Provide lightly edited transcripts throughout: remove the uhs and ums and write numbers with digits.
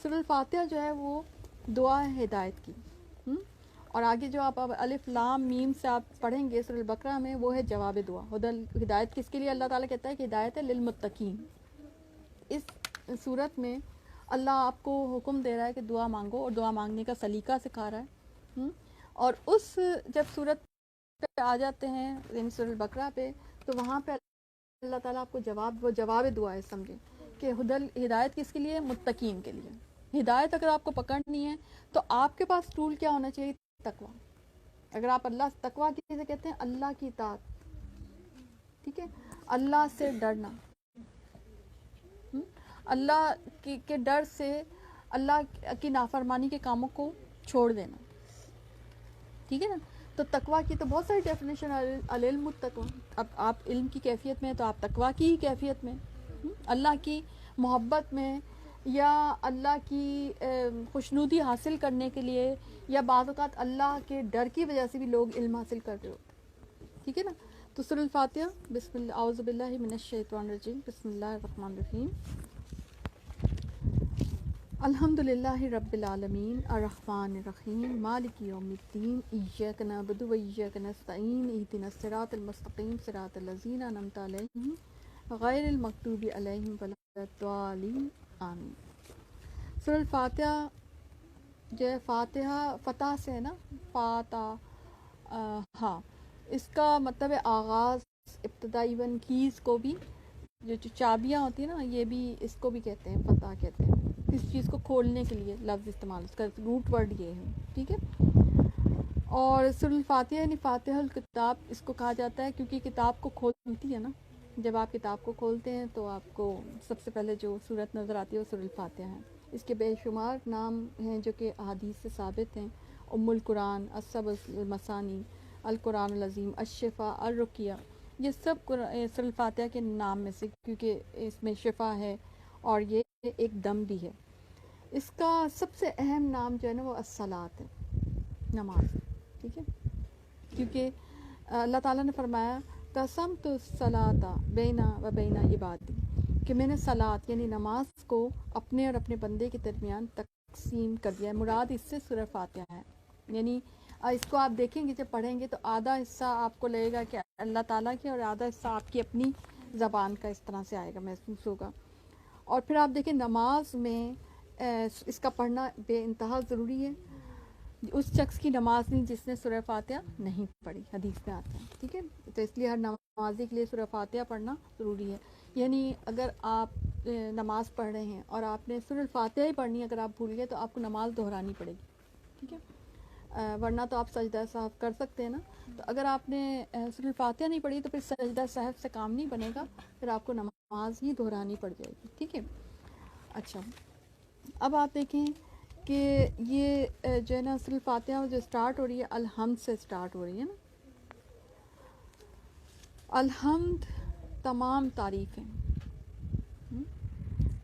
سورۃ الفاتحہ جو ہے وہ دعا ہے ہدایت کی، اور آگے جو آپ اب الف لام میم سے آپ پڑھیں گے سورۃ البقرہ میں، وہ ہے جواب دعا. ہدایت کس کے لیے اللہ تعالیٰ کہتا ہے کہ ہدایت ہے للمتقین. اس صورت میں اللہ آپ کو حکم دے رہا ہے کہ دعا مانگو، اور دعا مانگنے کا سلیقہ سکھا رہا ہے. اور اس جب صورت پہ آ جاتے ہیں یعنی سورۃ البقرہ پہ، تو وہاں پہ اللہ تعالیٰ آپ کو جواب دعا ہے سمجھیں کہ ہدایت کس کے لیے؟ متقین کے لیے. ہدایت اگر آپ کو پکڑنی ہے تو آپ کے پاس ٹول کیا ہونا چاہیے؟ تقویٰ. اگر آپ تقویٰ کسے کہتے ہیں؟ اللہ کی اطاعت، ٹھیک ہے، اللہ سے ڈرنا، اللہ کے ڈر سے اللہ کی نافرمانی کے کاموں کو چھوڑ دینا، ٹھیک ہے نا. تو تقویٰ کی تو بہت ساری ڈیفینیشن، العلم التقویٰ. اب آپ علم کی کیفیت میں ہیں تو آپ تقویٰ کی ہی کیفیت میں، اللہ کی محبت میں، یا اللہ کی خوشنودی حاصل کرنے کے لیے، یا بعض اوقات اللہ کے ڈر کی وجہ سے بھی لوگ علم حاصل کر رہے ہوتے ہیں، ٹھیک ہے نا. تو سورۃ الفاتحہ، بسم اللہ، اعوذ باللہ من الشیطان الرجیم، بسم اللہ الرحمن الرحیم. الحمد للہ رب العالمین الرحمن الرحیم مالک یوم الدین ایاک نعبد و ایاک نستعین اہدنا الصراط المستقیم صراط الذین انعمت علیہم غیر المغضوب علیہم ولا الضالین آمین. سورۃ الفاتحہ جو ہے فاتحہ فتح سے ہے نا، فاتح، ہاں، اس کا مطلب ہے آغاز، ابتدا. ایون کیز کو بھی، جو چابیاں ہوتی ہیں نا، یہ بھی اس کو بھی کہتے ہیں فتح کہتے ہیں، اس چیز کو کھولنے کے لیے لفظ استعمال، اس کا روٹ ورڈ یہ ہے، ٹھیک ہے. اور سورۃ الفاتحہ یعنی فاتح الکتاب اس کو کہا جاتا ہے کیونکہ کتاب کو کھولتی ہے نا. جب آپ کتاب کو کھولتے ہیں تو آپ کو سب سے پہلے جو صورت نظر آتی ہے وہ سورۃ الفاتحہ ہے. اس کے بے شمار نام ہیں جو کہ احادیث سے ثابت ہیں: ام القرآن، السبع المثانی، القرآن العظیم، الشفا، الرقیہ. یہ سب سورۃ الفاتحہ کے نام میں سے، کیونکہ اس میں شفا ہے اور یہ ایک دم بھی ہے. اس کا سب سے اہم نام جو ہے نا وہ الصلاۃ ہے، نماز، ٹھیک ہے. کیونکہ اللہ تعالیٰ نے فرمایا قسمت الصلاۃ بینا و بینا عبادی، کہ میں نے صلاۃ یعنی نماز کو اپنے اور اپنے بندے کے درمیان تقسیم کر دیا ہے. مراد اس سے سورۃ فاتحہ ہے. یعنی اس کو آپ دیکھیں گے، جب پڑھیں گے تو آدھا حصہ آپ کو لگے گا کہ اللہ تعالیٰ کی، اور آدھا حصہ آپ کی اپنی زبان کا اس طرح سے آئے گا، محسوس ہوگا. اور پھر آپ دیکھیں نماز میں اس کا پڑھنا بے انتہا ضروری ہے. اس شخص کی نماز نہیں جس نے سورۃ فاتحہ نہیں پڑھی، حدیث میں آتا ہے، ٹھیک ہے. تو اس لیے ہر نمازی کے لیے سورۃ فاتحہ پڑھنا ضروری ہے. یعنی اگر آپ نماز پڑھ رہے ہیں اور آپ نے سورۃ الفاتحہ ہی پڑھنی ہے، اگر آپ بھول گئے تو آپ کو نماز دہرانی پڑے گی، ٹھیک ہے. ورنہ تو آپ سجدہ سہو کر سکتے ہیں نا. تو اگر آپ نے سورۃ الفاتحہ نہیں پڑھی تو پھر سجدہ سہو سے کام نہیں بنے گا، پھر آپ کو نماز ہی دہرانی پڑ جائے گی، ٹھیک ہے. اچھا، اب آپ دیکھیں کہ یہ جو ہے نا سورۃ الفاتحہ جو اسٹارٹ ہو رہی ہے الحمد سے اسٹارٹ ہو رہی ہے نا. الحمد تمام تعریفیں،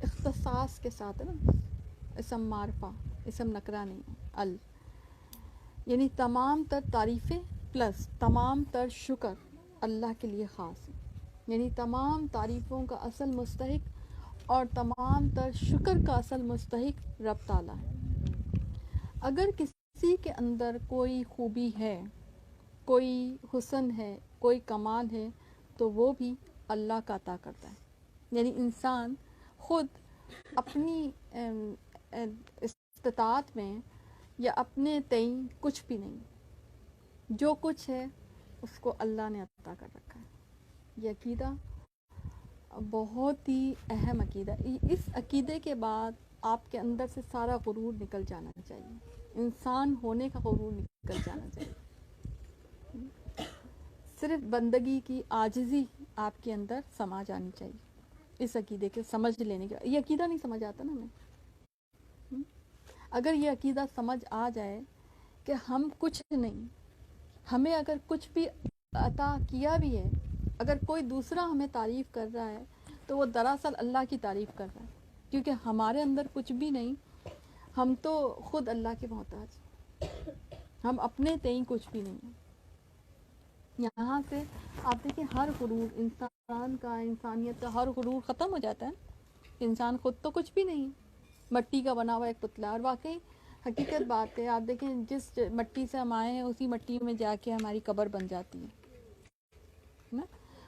اختصاص کے ساتھ ہے نا، اسم معرفہ، اسم نکرہ نہیں. یعنی تمام تر تعریفیں پلس تمام تر شکر اللہ کے لیے خاص ہے. یعنی تمام تعریفوں کا اصل مستحق اور تمام تر شکر کا اصل مستحق رب تعالیٰ ہے. اگر کسی کے اندر کوئی خوبی ہے، کوئی حسن ہے، کوئی کمال ہے، تو وہ بھی اللہ کا عطا کرتا ہے. یعنی انسان خود اپنی استطاعت میں یا اپنے تئیں کچھ بھی نہیں، جو کچھ ہے اس کو اللہ نے عطا کر رکھا ہے. یہ عقیدہ بہت ہی اہم عقیدہ. اس عقیدے کے بعد آپ کے اندر سے سارا غرور نکل جانا چاہیے، انسان ہونے کا غرور نکل جانا چاہیے. صرف بندگی کی عاجزی آپ کے اندر سما جانی چاہیے اس عقیدے کے سمجھ لینے کے. یہ عقیدہ نہیں سمجھ آتا نا ہمیں. اگر یہ عقیدہ سمجھ آ جائے کہ ہم کچھ نہیں، ہمیں اگر کچھ بھی عطا کیا بھی ہے، اگر کوئی دوسرا ہمیں تعریف کر رہا ہے تو وہ دراصل اللہ کی تعریف کر رہا ہے، کیونکہ ہمارے اندر کچھ بھی نہیں. ہم تو خود اللہ کے محتاج، ہم اپنے تئیں کچھ بھی نہیں ہیں. یہاں سے آپ دیکھیں ہر غرور انسان کا، انسانیت کا ہر غرور ختم ہو جاتا ہے. انسان خود تو کچھ بھی نہیں، مٹی کا بنا ہوا ایک پتلا. اور واقعی حقیقت بات ہے, آپ دیکھیں جس مٹی سے ہم آئے ہیں اسی مٹی میں جا کے ہماری قبر بن جاتی ہے نا.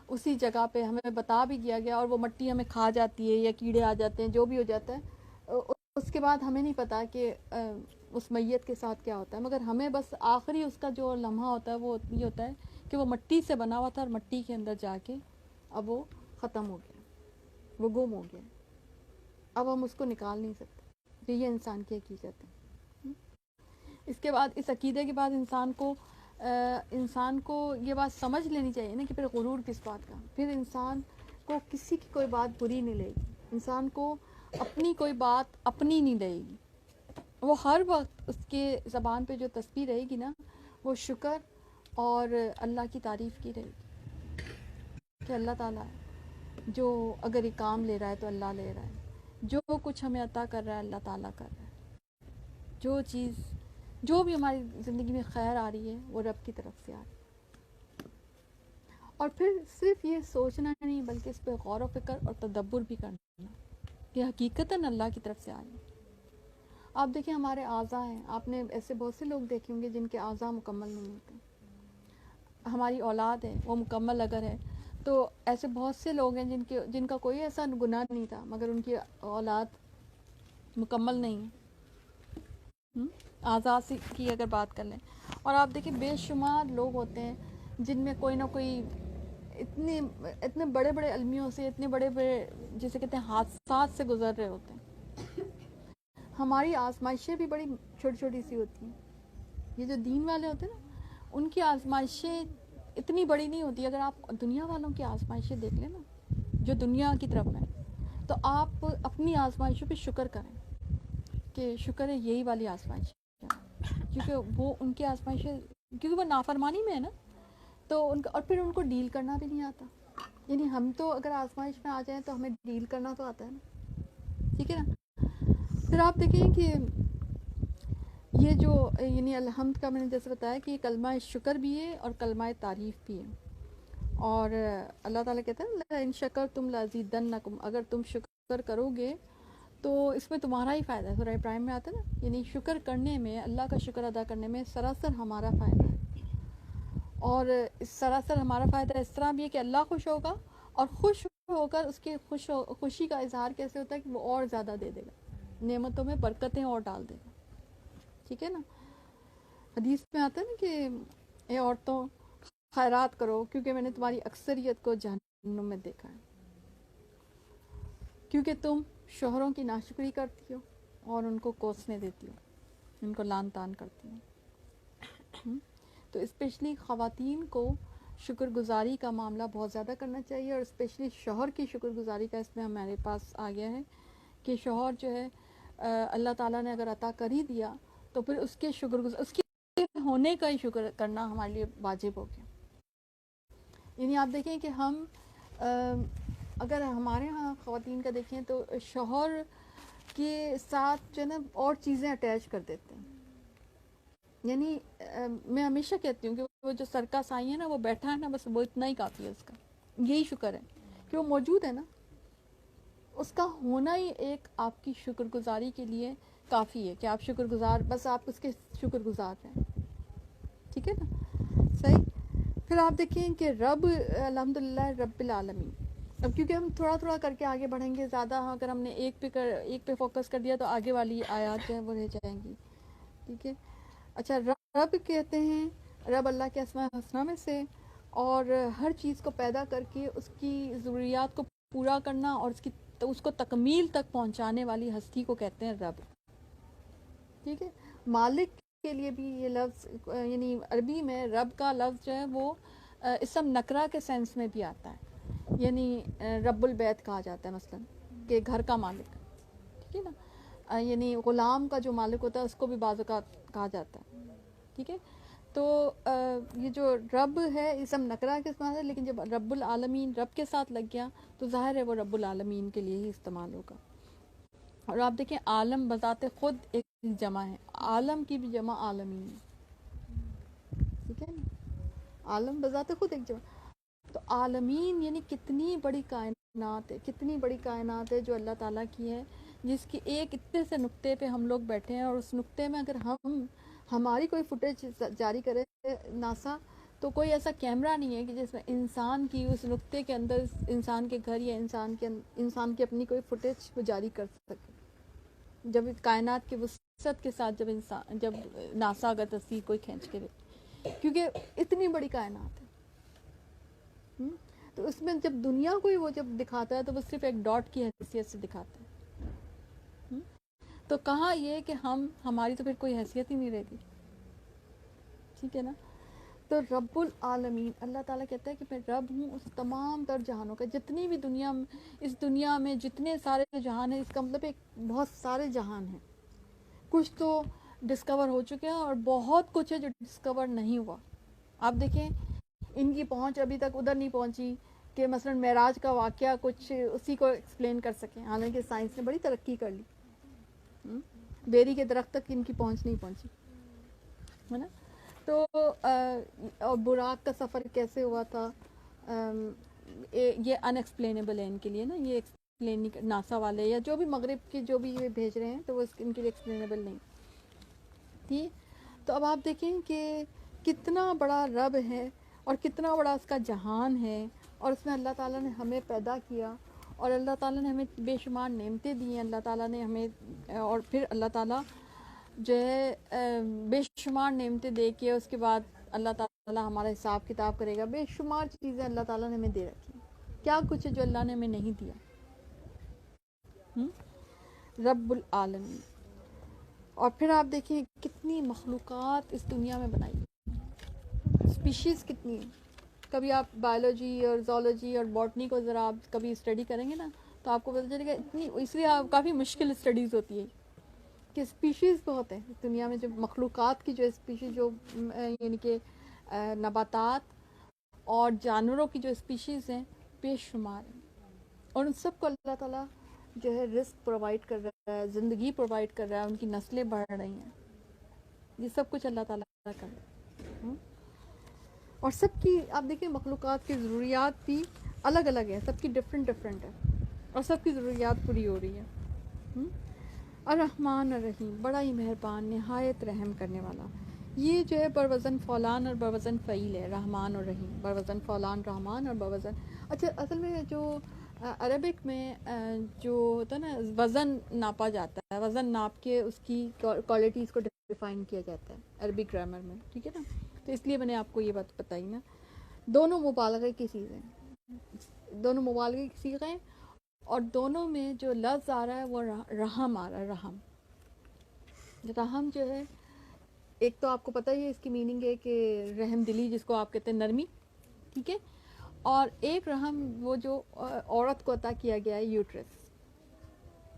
اسی جگہ پہ ہمیں بتا بھی کیا گیا, اور وہ مٹی ہمیں کھا جاتی ہے یا کیڑے آ جاتے ہیں, جو بھی ہو جاتا ہے. اس کے بعد ہمیں نہیں پتا کہ اس میت کے ساتھ کیا ہوتا ہے, مگر ہمیں بس آخری اس کا جو لمحہ ہوتا ہے وہ یہ ہوتا ہے کہ وہ مٹی سے بنا ہوا تھا اور مٹی کے اندر جا کے اب وہ ختم ہو گیا, وہ گم ہو گیا, اب ہم اس کو نکال نہیں سکتے. تو یہ انسان کی حقیقت ہے. اس کے بعد اس عقیدے کے بعد انسان کو یہ بات سمجھ لینی چاہیے نا کہ پھر غرور کس بات کا. پھر انسان کو کسی کی کوئی بات بری نہیں لگے گی, انسان کو اپنی کوئی بات اپنی نہیں لگے گی. وہ ہر وقت اس کے زبان پہ جو تسبیح رہے گی نا, وہ شکر اور اللہ کی تعریف کی رہے گی کہ اللہ تعالیٰ ہے جو اگر یہ کام لے رہا ہے تو اللہ لے رہا ہے, جو کچھ ہمیں عطا کر رہا ہے اللہ تعالیٰ کر رہا ہے, جو بھی ہماری زندگی میں خیر آ رہی ہے وہ رب کی طرف سے آ رہی ہے. اور پھر صرف یہ سوچنا نہیں بلکہ اس پہ غور و فکر اور تدبر بھی کرنا کہ حقیقتاً اللہ کی طرف سے آ رہی ہے. آپ دیکھیں ہمارے اعضاء ہیں, آپ نے ایسے بہت سے لوگ دیکھے ہوں گے جن کے اعضاء مکمل نہیں ہوتے. ہماری اولاد ہے وہ مکمل اگر ہے تو ایسے بہت سے لوگ ہیں جن کا کوئی ایسا گناہ نہیں تھا مگر ان کی اولاد مکمل نہیں ہے. اعضاء کی اگر بات کر لیں, اور آپ دیکھیں بے شمار لوگ ہوتے ہیں جن میں کوئی نہ کوئی اتنے بڑے بڑے المیوں سے, اتنے بڑے بڑے جسے کہتے ہیں حادثات سے گزر رہے ہوتے ہیں. ہماری آزمائشیں بھی بڑی چھوٹی چھوٹی سی ہوتی ہیں. یہ جو دین والے ہوتے ہیں نا, ان کی آزمائشیں اتنی بڑی نہیں ہوتی. اگر آپ دنیا والوں کی آزمائشیں دیکھ لیں نا, جو دنیا کی طرف ہیں, تو آپ اپنی آزمائشوں پہ شکر کریں کہ شکر ہے یہی والی آزمائش ہے, کیونکہ وہ ان کی آزمائشیں, کیونکہ وہ نافرمانی میں ہے نا, تو ان کا, اور پھر ان کو ڈیل کرنا بھی نہیں آتا. یعنی ہم تو اگر آزمائش میں آ جائیں تو ہمیں ڈیل کرنا تو آتا ہے نا, ٹھیک ہے نا. پھر آپ دیکھیں کہ یہ جو یعنی الحمد کا میں نے جیسے بتایا کہ کلمہ شکر بھی ہے اور کلمہ تعریف بھی ہے. اور اللہ تعالیٰ کہتا ہے ان شکر تم لازیدنکم, اگر تم شکر کرو گے تو اس میں تمہارا ہی فائدہ ہے. سورہ ابراہیم میں آتا ہے نا, یعنی شکر کرنے میں, اللہ کا شکر ادا کرنے میں سراسر ہمارا فائدہ ہے. اور سراسر ہمارا فائدہ اس طرح بھی ہے کہ اللہ خوش ہوگا, اور خوش ہو کر اس کی خوشی کا اظہار کیسے ہوتا ہے کہ وہ اور زیادہ دے دے گا, نعمتوں میں برکتیں اور ڈال دے گا. ٹھیک ہے نا. حدیث میں آتا ہے نا کہ اے عورتوں خیرات کرو کیونکہ میں نے تمہاری اکثریت کو جہنم میں دیکھا ہے, کیونکہ تم شوہروں کی ناشکری کرتی ہو اور ان کو کوسنے دیتی ہو, ان کو لان تان کرتی ہو. تو اسپیشلی خواتین کو شکر گزاری کا معاملہ بہت زیادہ کرنا چاہیے, اور اسپیشلی شوہر کی شکر گزاری کا اس میں ہمارے پاس آ گیا ہے کہ شوہر جو ہے اللہ تعالیٰ نے اگر عطا کر ہی دیا تو پھر اس کے اس کے ہونے کا ہی شکر کرنا ہمارے لیے واجب ہو گیا. یعنی آپ دیکھیں کہ ہم اگر ہمارے ہاں خواتین کا دیکھیں تو شوہر کے ساتھ جو ہے نا اور چیزیں اٹیچ کر دیتے ہیں. یعنی میں ہمیشہ کہتی ہوں کہ وہ جو سرکس آئی ہے نا, وہ بیٹھا ہے نا, بس وہ اتنا ہی کافی ہے, اس کا یہی شکر ہے کہ وہ موجود ہے نا, اس کا ہونا ہی ایک آپ کی شکر گزاری کے لیے کافی ہے کہ آپ شکر گزار, بس آپ اس کے شکر گزار ہیں. ٹھیک ہے نا, صحیح. پھر آپ دیکھیں کہ رب الحمدللہ رب العالمین. اب کیونکہ ہم تھوڑا تھوڑا کر کے آگے بڑھیں گے, زیادہ اگر ہم نے ایک پہ فوکس کر دیا تو آگے والی آیات جو ہیں وہ رہ جائیں گی. ٹھیک ہے. اچھا, رب کہتے ہیں, رب اللہ کے اسماء الحسنہ میں سے, اور ہر چیز کو پیدا کر کے اس کی ضروریات کو پورا کرنا اور اس کو تکمیل تک پہنچانے والی ہستی کو کہتے ہیں رب. ٹھیک ہے. مالک کے لیے بھی یہ لفظ, یعنی عربی میں رب کا لفظ جو ہے وہ اسم نکرہ کے سینس میں بھی آتا ہے. یعنی رب البیت کہا جاتا ہے مثلا, کہ گھر کا مالک. ٹھیک ہے نا. یعنی غلام کا جو مالک ہوتا ہے اس کو بھی بعض اوقات کہا جاتا ہے. ٹھیک ہے. تو یہ جو رب ہے اسم نکرہ کے استعمال ہے, لیکن جب رب العالمین رب کے ساتھ لگ گیا تو ظاہر ہے وہ رب العالمین کے لیے ہی استعمال ہوگا. اور آپ دیکھیں عالم بذات خود ایک جمع ہے, عالم کی بھی جمع عالمین ہے. ٹھیک ہے نا, عالم بذات خود ایک جمع. تو عالمین یعنی کتنی بڑی کائنات ہے, کتنی بڑی کائنات ہے جو اللہ تعالیٰ کی ہے, جس کی ایک اتنے سے نقطے پہ ہم لوگ بیٹھے ہیں، اور اس نقطے میں اگر ہماری کوئی فوٹیج جاری کرے ناسا، تو کوئی ایسا کیمرہ نہیں ہے کہ جس میں انسان کی اس نقطے کے اندر انسان کے گھر یا انسان کی اپنی کوئی فوٹیج کو جاری کر سکے. جب کائنات کی وسعت کے ساتھ جب ناسا اگر تصویر کوئی کھینچ کے دے، کیونکہ اتنی بڑی کائنات ہے. تو اس میں جب دنیا کو وہ جب دکھاتا ہے تو وہ صرف ایک ڈاٹ کی حیثیت سے دکھاتا ہے. تو کہاں یہ کہ ہماری تو پھر کوئی حیثیت ہی نہیں رہتی. ٹھیک ہے نا. تو رب العالمین اللہ تعالیٰ کہتا ہے کہ میں رب ہوں اس تمام تر جہانوں کا. جتنی بھی اس دنیا میں جتنے سارے جہان ہیں، اس کا مطلب ایک بہت سارے جہان ہیں. کچھ تو ڈسکور ہو چکے ہیں اور بہت کچھ ہے جو ڈسکور نہیں ہوا. آپ دیکھیں ان کی پہنچ ابھی تک ادھر نہیں پہنچی کہ مثلا معراج کا واقعہ کچھ اسی کو ایکسپلین کر سکیں، حالانکہ سائنس نے بڑی ترقی کر لی. بیری کے درخت تک ان کی پہنچ نہیں پہنچی ہے نا. تو اور براق کا سفر کیسے ہوا تھا، یہ ان ایکسپلینیبل ہے ان کے لیے نا. یہ ایکسپلین نہیں، ناسا والے یا جو بھی مغرب کے جو بھی یہ بھیج رہے ہیں تو وہ ان کے لیے ایکسپلینیبل نہیں تھی. تو اب آپ دیکھیں کہ کتنا بڑا رب ہے اور کتنا بڑا اس کا جہان ہے، اور اس میں اللہ تعالیٰ نے ہمیں پیدا کیا، اور اللہ تعالیٰ نے ہمیں بے شمار نعمتیں دی ہیں. اللہ تعالیٰ نے ہمیں، اور پھر اللہ تعالیٰ جو ہے بے شمار نعمتیں دے کے اس کے بعد اللہ تعالیٰ ہمارا حساب کتاب کرے گا. بے شمار چیزیں اللہ تعالیٰ نے ہمیں دے رکھی ہیں. کیا کچھ ہے جو اللہ نے ہمیں نہیں دیا. رب العالمین. اور پھر آپ دیکھیں کتنی مخلوقات اس دنیا میں بنائی، اسپیشیز کتنی ہیں. کبھی آپ بایولوجی اور زولوجی اور باٹنی کو ذرا آپ کبھی اسٹڈی کریں گے نا تو آپ کو پتہ چلے گا اتنی، اس لیے کافی مشکل اسٹڈیز ہوتی ہے کہ اسپیشیز بہت ہیں اس دنیا میں. جو مخلوقات کی جو اسپیشیز، جو یعنی کہ نباتات اور جانوروں کی جو اسپیشیز ہیں بے شمار ہیں. اور ان سب کو اللہ تعالیٰ جو ہے رزق پرووائڈ کر رہا ہے، زندگی پرووائڈ کر رہا ہے، ان کی نسلیں بڑھ رہی ہیں. یہ سب کچھ اللہ تعالیٰ کر رہا ہے. اور سب کی آپ دیکھیں مخلوقات کی ضروریات بھی الگ الگ ہیں، سب کی ڈفرینٹ ہے، اور سب کی ضروریات پوری ہو رہی ہے. الرحمن الرحیم، بڑا ہی مہربان، نہایت رحم کرنے والا. یہ جو ہے بروزن فعلان اور بروزن فعیل ہے، رحمان اور رحیم. بروزن فعلان رحمان اور بروزن، اچھا اصل میں جو عربک میں جو ہوتا ہے نا وزن ناپا جاتا ہے، وزن ناپ کے اس کی کوالٹیز کو ڈیفائن کیا جاتا ہے عربک گرامر میں. ٹھیک ہے نا. تو اس لیے میں نے آپ کو یہ بات بتائی نا. دونوں مبالغے کی چیزیں، دونوں مبالغے کی صیغیں، اور دونوں میں جو لفظ آ رہا ہے وہ رحم آ رہا ہے. رحم جو ہے ایک تو آپ کو پتہ ہی ہے اس کی میننگ ہے کہ رحم دلی، جس کو آپ کہتے ہیں نرمی. ٹھیک ہے. اور ایک رحم وہ جو عورت کو عطا کیا گیا ہے، یوٹرس.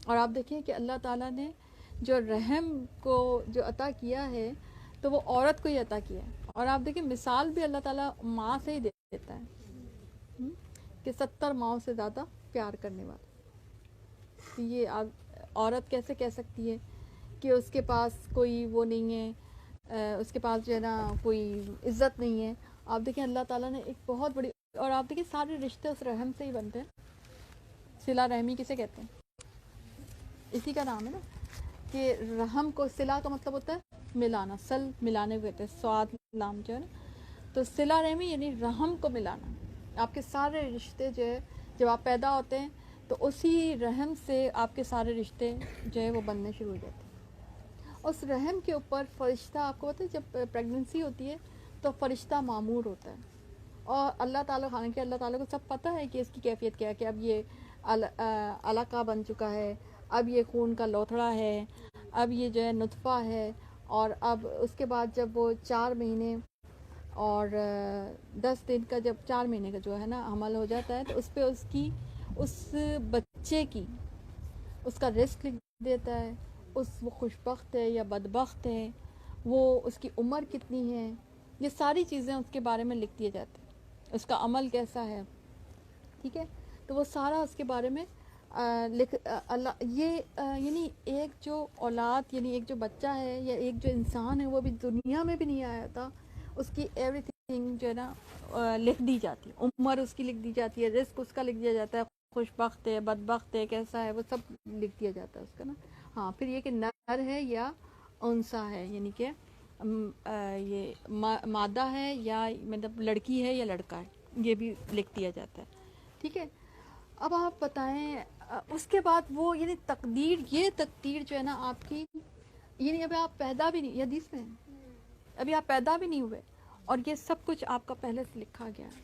اور آپ دیکھیں کہ اللہ تعالیٰ نے جو رحم کو جو عطا کیا ہے تو وہ عورت کو ہی عطا کیا ہے. اور آپ دیکھیں مثال بھی اللہ تعالیٰ ماں سے ہی دیتا ہے کہ 70 ماؤں سے زیادہ پیار کرنے والا. یہ عورت کیسے کہہ سکتی ہے کہ اس کے پاس کوئی وہ نہیں ہے، اس کے پاس جو ہے نا کوئی عزت نہیں ہے. آپ دیکھیں اللہ تعالیٰ نے ایک بہت بڑی، اور آپ دیکھیں سارے رشتے اس رحم سے ہی بنتے ہیں. صلہ رحمی کسے کہتے ہیں؟ اسی کا نام ہے نا کہ رحم کو، صلہ کا مطلب ہوتا ہے ملانا، سل ملانے کو کہتے ہیں، سواد لام جو ہے نا. تو صلہ رحمی یعنی رحم کو ملانا. آپ کے سارے رشتے جو ہے جب آپ پیدا ہوتے ہیں تو اسی رحم سے آپ کے سارے رشتے جو ہے وہ بننے شروع ہو جاتے ہیں. اس رحم کے اوپر فرشتہ، آپ کو پتہ ہے جب پریگننسی ہوتی ہے تو فرشتہ معمور ہوتا ہے. اور اللہ تعالیٰ، حالانکہ اللہ تعالیٰ کو سب پتہ ہے کہ اس کی کیفیت کیا ہے، کہ اب یہ علقہ بن چکا ہے، اب یہ خون کا لوتھڑا ہے، اب یہ جو ہے نطفہ ہے. اور اب اس کے بعد جب وہ 4 مہینے اور 10 دن کا، جب 4 مہینے کا جو ہے نا حمل ہو جاتا ہے تو اس پہ اس بچے کی اس کا رزق لکھ دیتا ہے. وہ خوشبخت ہے یا بدبخت ہے، وہ اس کی عمر کتنی ہے، یہ ساری چیزیں اس کے بارے میں لکھ دیے جاتے ہیں. اس کا عمل کیسا ہے. ٹھیک ہے. تو وہ سارا اس کے بارے میں اللہ یہ یعنی ایک جو اولاد، یعنی ایک جو بچہ ہے یا ایک جو انسان ہے وہ بھی دنیا میں بھی نہیں آیا تھا، اس کی ایوری تھنگ جو ہے نا لکھ دی جاتی ہے. عمر اس کی لکھ دی جاتی ہے، رزق اس کا لکھ دیا جاتا ہے، خوش بخت ہے، بدبخت ہے، کیسا ہے، وہ سب لکھ دیا جاتا ہے اس کا نا. ہاں پھر یہ کہ نر ہے یا انسا ہے، یعنی کہ یہ مادہ ہے یا مطلب لڑکی ہے یا لڑکا ہے، یہ بھی لکھ دیا جاتا ہے. ٹھیک ہے. اب آپ بتائیں اس کے بعد وہ یعنی تقدیر، یہ تقدیر جو ہے نا آپ کی، یعنی ابھی آپ پیدا بھی نہیں، یہ حدیث میں ابھی آپ پیدا بھی نہیں ہوئے اور یہ سب کچھ آپ کا پہلے سے لکھا گیا ہے.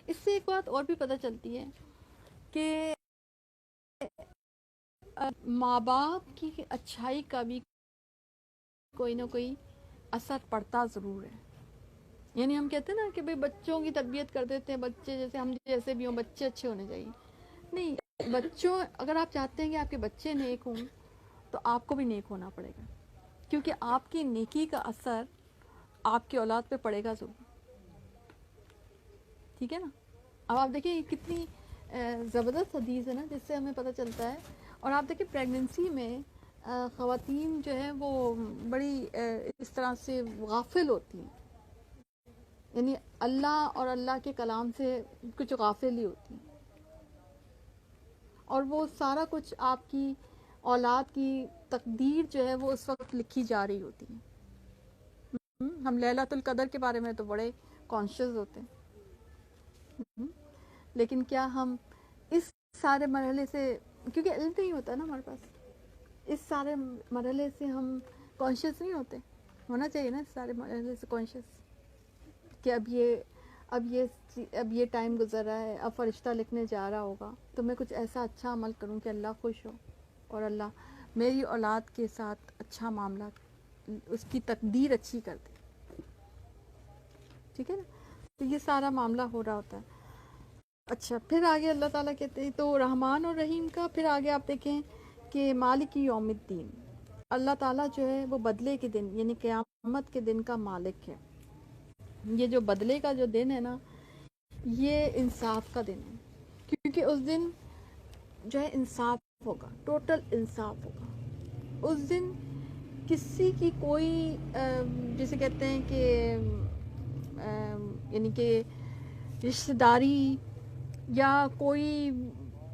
اس سے ایک بات اور بھی پتہ چلتی ہے کہ ماں باپ کی اچھائی کا بھی کوئی نہ کوئی اثر پڑتا ضرور ہے. یعنی ہم کہتے ہیں نا کہ بھئی بچوں کی تربیت کر دیتے ہیں، بچے جیسے ہم جیسے بھی ہوں بچے اچھے ہونے چاہیے. نہیں، بچوں اگر آپ چاہتے ہیں کہ آپ کے بچے نیک ہوں تو آپ کو بھی نیک ہونا پڑے گا، کیونکہ آپ کی نیکی کا اثر آپ کی اولاد پہ پڑے گا ضرور. ٹھیک ہے نا. اب آپ دیکھیں کتنی زبردست حدیث ہے نا، جس سے ہمیں پتہ چلتا ہے. اور آپ دیکھیں پریگننسی میں خواتین جو ہیں وہ بڑی اس طرح سے غافل ہوتی ہیں، یعنی اللہ اور اللہ کے کلام سے کچھ غافل ہی ہوتی ہیں، اور وہ سارا کچھ آپ کی اولاد کی تقدیر جو ہے وہ اس وقت لکھی جا رہی ہوتی ہے. ہم لیلۃ القدر کے بارے میں تو بڑے کانشیس ہوتے ہیں، لیکن کیا ہم اس سارے مرحلے سے، کیونکہ علم نہیں ہوتا نا ہمارے پاس، اس سارے مرحلے سے ہم کانشیس نہیں ہوتے. ہونا چاہیے نا اس سارے مرحلے سے کانشیس کہ اب یہ ٹائم گزر رہا ہے، اب فرشتہ لکھنے جا رہا ہوگا تو میں کچھ ایسا اچھا عمل کروں کہ اللہ خوش ہو اور اللہ میری اولاد کے ساتھ اچھا معاملہ، اس کی تقدیر اچھی کر دے. ٹھیک ہے نا. تو یہ سارا معاملہ ہو رہا ہوتا ہے. اچھا پھر آگے اللہ تعالیٰ کہتے ہیں تو رحمان اور رحیم کا، پھر آگے آپ دیکھیں کہ مالک یوم الدین، اللہ تعالیٰ جو ہے وہ بدلے کے دن یعنی قیامت کے دن کا مالک ہے. یہ جو بدلے کا جو دن ہے نا، یہ انصاف کا دن ہے، کیونکہ اس دن جو ہے انصاف ہوگا، ٹوٹل انصاف ہوگا. اس دن کسی کی کوئی جسے کہتے ہیں کہ یعنی کہ رشتہ داری یا کوئی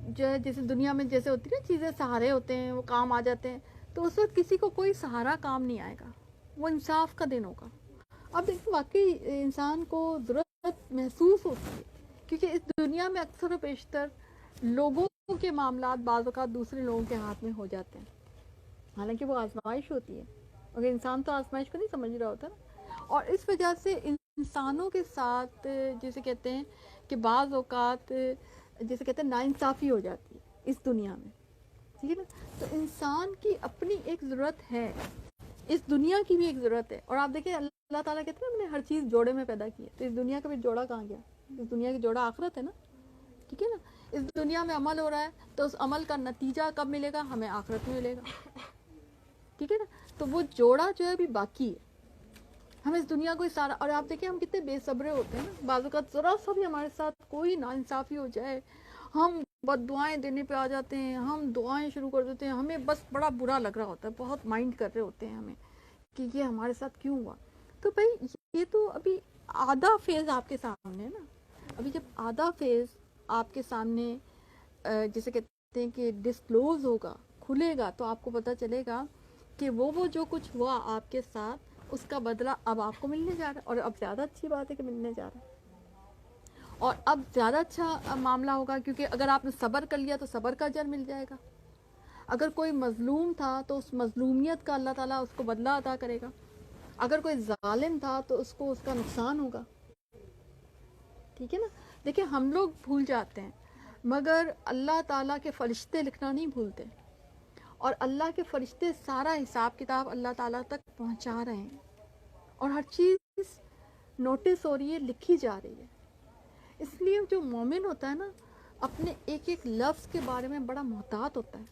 جو ہے جیسے دنیا میں جیسے ہوتی ہے نا چیزیں، سہارے ہوتے ہیں وہ کام آ جاتے ہیں، تو اس وقت کسی کو کوئی سہارا کام نہیں آئے گا. وہ انصاف کا دن ہوگا. اب دیکھیں واقعی انسان کو ضرورت محسوس ہوتی ہے، کیونکہ اس دنیا میں اکثر و بیشتر لوگوں کے معاملات بعض اوقات دوسرے لوگوں کے ہاتھ میں ہو جاتے ہیں، حالانکہ وہ آزمائش ہوتی ہے، اگر انسان تو آزمائش کو نہیں سمجھ رہا ہوتا نا. اور اس وجہ سے انسانوں کے ساتھ جسے کہتے ہیں کہ بعض اوقات جسے کہتے ہیں ناانصافی ہو جاتی ہے اس دنیا میں. ٹھیک ہے نا. تو انسان کی اپنی ایک ضرورت ہے، اس دنیا کی بھی ایک ضرورت ہے. اور آپ دیکھیں اللہ تعالیٰ کہتے ہیں ہم نے ہر چیز جوڑے میں پیدا کی ہے، تو اس دنیا کا بھی جوڑا کہاں گیا؟ اس دنیا کی جوڑا آخرت ہے نا. ٹھیک ہے نا. اس دنیا میں عمل ہو رہا ہے تو اس عمل کا نتیجہ کب ملے گا؟ ہمیں آخرت میں ملے گا. ٹھیک ہے نا. تو وہ جوڑا جو ہے ابھی باقی ہے. ہم اس دنیا کو سارا، اور آپ دیکھیں ہم کتنے بے صبرے ہوتے ہیں نا، بعض اوقات ذرا سا بھی ہمارے ساتھ کوئی ناانصافی ہو جائے ہم بد دعائیں دینے پہ آ جاتے ہیں، ہم دعائیں شروع کر دیتے ہیں، ہمیں بس بڑا برا لگ رہا ہوتا ہے، بہت مائنڈ کر رہے ہوتے ہیں ہمیں کہ یہ ہمارے ساتھ کیوں ہوا. تو بھائی یہ تو ابھی آدھا فیز آپ کے سامنے ہے نا. ابھی جب آدھا فیز آپ کے سامنے جسے کہتے ہیں کہ ڈسکلوز ہوگا، کھلے گا، تو آپ کو پتہ چلے گا کہ وہ جو کچھ ہوا آپ کے ساتھ اس کا بدلہ اب آپ کو ملنے جا رہا ہے. اور اب زیادہ اچھی بات ہے کہ ملنے جا رہا ہے، اور اب زیادہ اچھا معاملہ ہوگا، کیونکہ اگر آپ نے صبر کر لیا تو صبر کا اجر مل جائے گا. اگر کوئی مظلوم تھا تو اس مظلومیت کا اللہ تعالیٰ اس کو بدلہ عطا کرے گا. اگر کوئی ظالم تھا تو اس کو اس کا نقصان ہوگا. ٹھیک ہے نا. دیکھیں ہم لوگ بھول جاتے ہیں مگر اللہ تعالیٰ کے فرشتے لکھنا نہیں بھولتے، اور اللہ کے فرشتے سارا حساب کتاب اللہ تعالیٰ تک پہنچا رہے ہیں، اور ہر چیز نوٹس ہو رہی ہے، لکھی جا رہی ہے. اس لیے جو مومن ہوتا ہے نا اپنے ایک ایک لفظ کے بارے میں بڑا محتاط ہوتا ہے،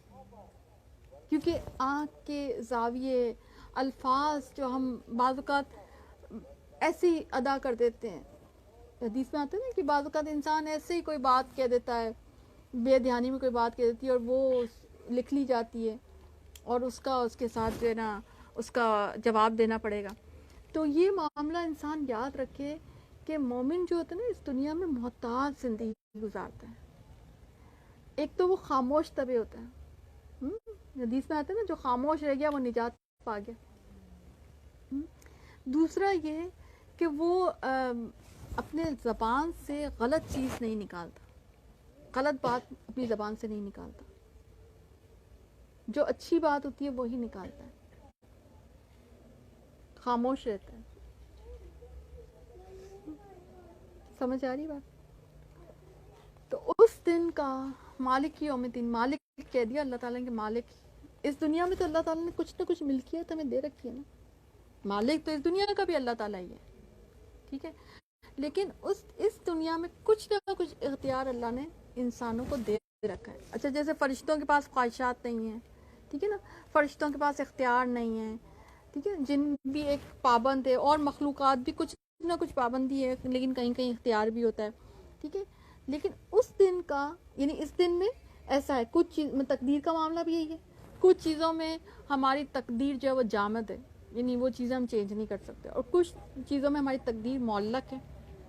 کیونکہ آنکھ کے زاویے الفاظ جو ہم بعض اوقات ایسے ہی ادا کر دیتے ہیں. حدیث میں آتا ہے نا کہ بعض اوقات انسان ایسے ہی کوئی بات کہہ دیتا ہے، بے دھیانی میں کوئی بات کہہ دیتی ہے اور وہ لکھ لی جاتی ہے، اور اس کے ساتھ جو ہے نا اس کا جواب دینا پڑے گا. تو یہ معاملہ انسان یاد رکھے کہ مومن جو ہوتا ہے نا اس دنیا میں محتاط زندگی گزارتا ہے. ایک تو وہ خاموش طبع ہوتا ہے، حدیث میں آتا ہے نا جو خاموش رہ گیا وہ نجات پا گیا. دوسرا یہ کہ وہ اپنے زبان سے غلط چیز نہیں نکالتا، غلط بات اپنی زبان سے نہیں نکالتا، جو اچھی بات ہوتی ہے وہی نکالتا ہے، خاموش رہتا ہے. سمجھ آ رہی بات؟ تو اس دن کا مالک یوم الدین، مالک کہہ دیا اللہ تعالیٰ کے مالک. اس دنیا میں تو اللہ تعالیٰ نے کچھ نہ کچھ ملکیت ہمیں دے رکھی ہے نا، مالک تو اس دنیا کا بھی اللہ تعالیٰ ہی ہے، ٹھیک ہے، لیکن اس دنیا میں کچھ نہ کچھ اختیار اللہ نے انسانوں کو دے رکھا ہے. اچھا جیسے فرشتوں کے پاس خواہشات نہیں ہیں، ٹھیک ہے نا، فرشتوں کے پاس اختیار نہیں ہے، ٹھیک ہے، جن بھی ایک پابند ہے، اور مخلوقات بھی کچھ نہ کچھ پابندی ہے، لیکن کہیں کہیں اختیار بھی ہوتا ہے، ٹھیک ہے. لیکن اس دن کا یعنی اس دن میں ایسا ہے، کچھ چیز میں تقدیر کا معاملہ بھی یہی ہے، کچھ چیزوں میں ہماری تقدیر جو ہے وہ جامد ہے، یعنی وہ چیزیں ہم چینج نہیں کر سکتے، اور کچھ چیزوں میں ہماری تقدیر معلق ہے،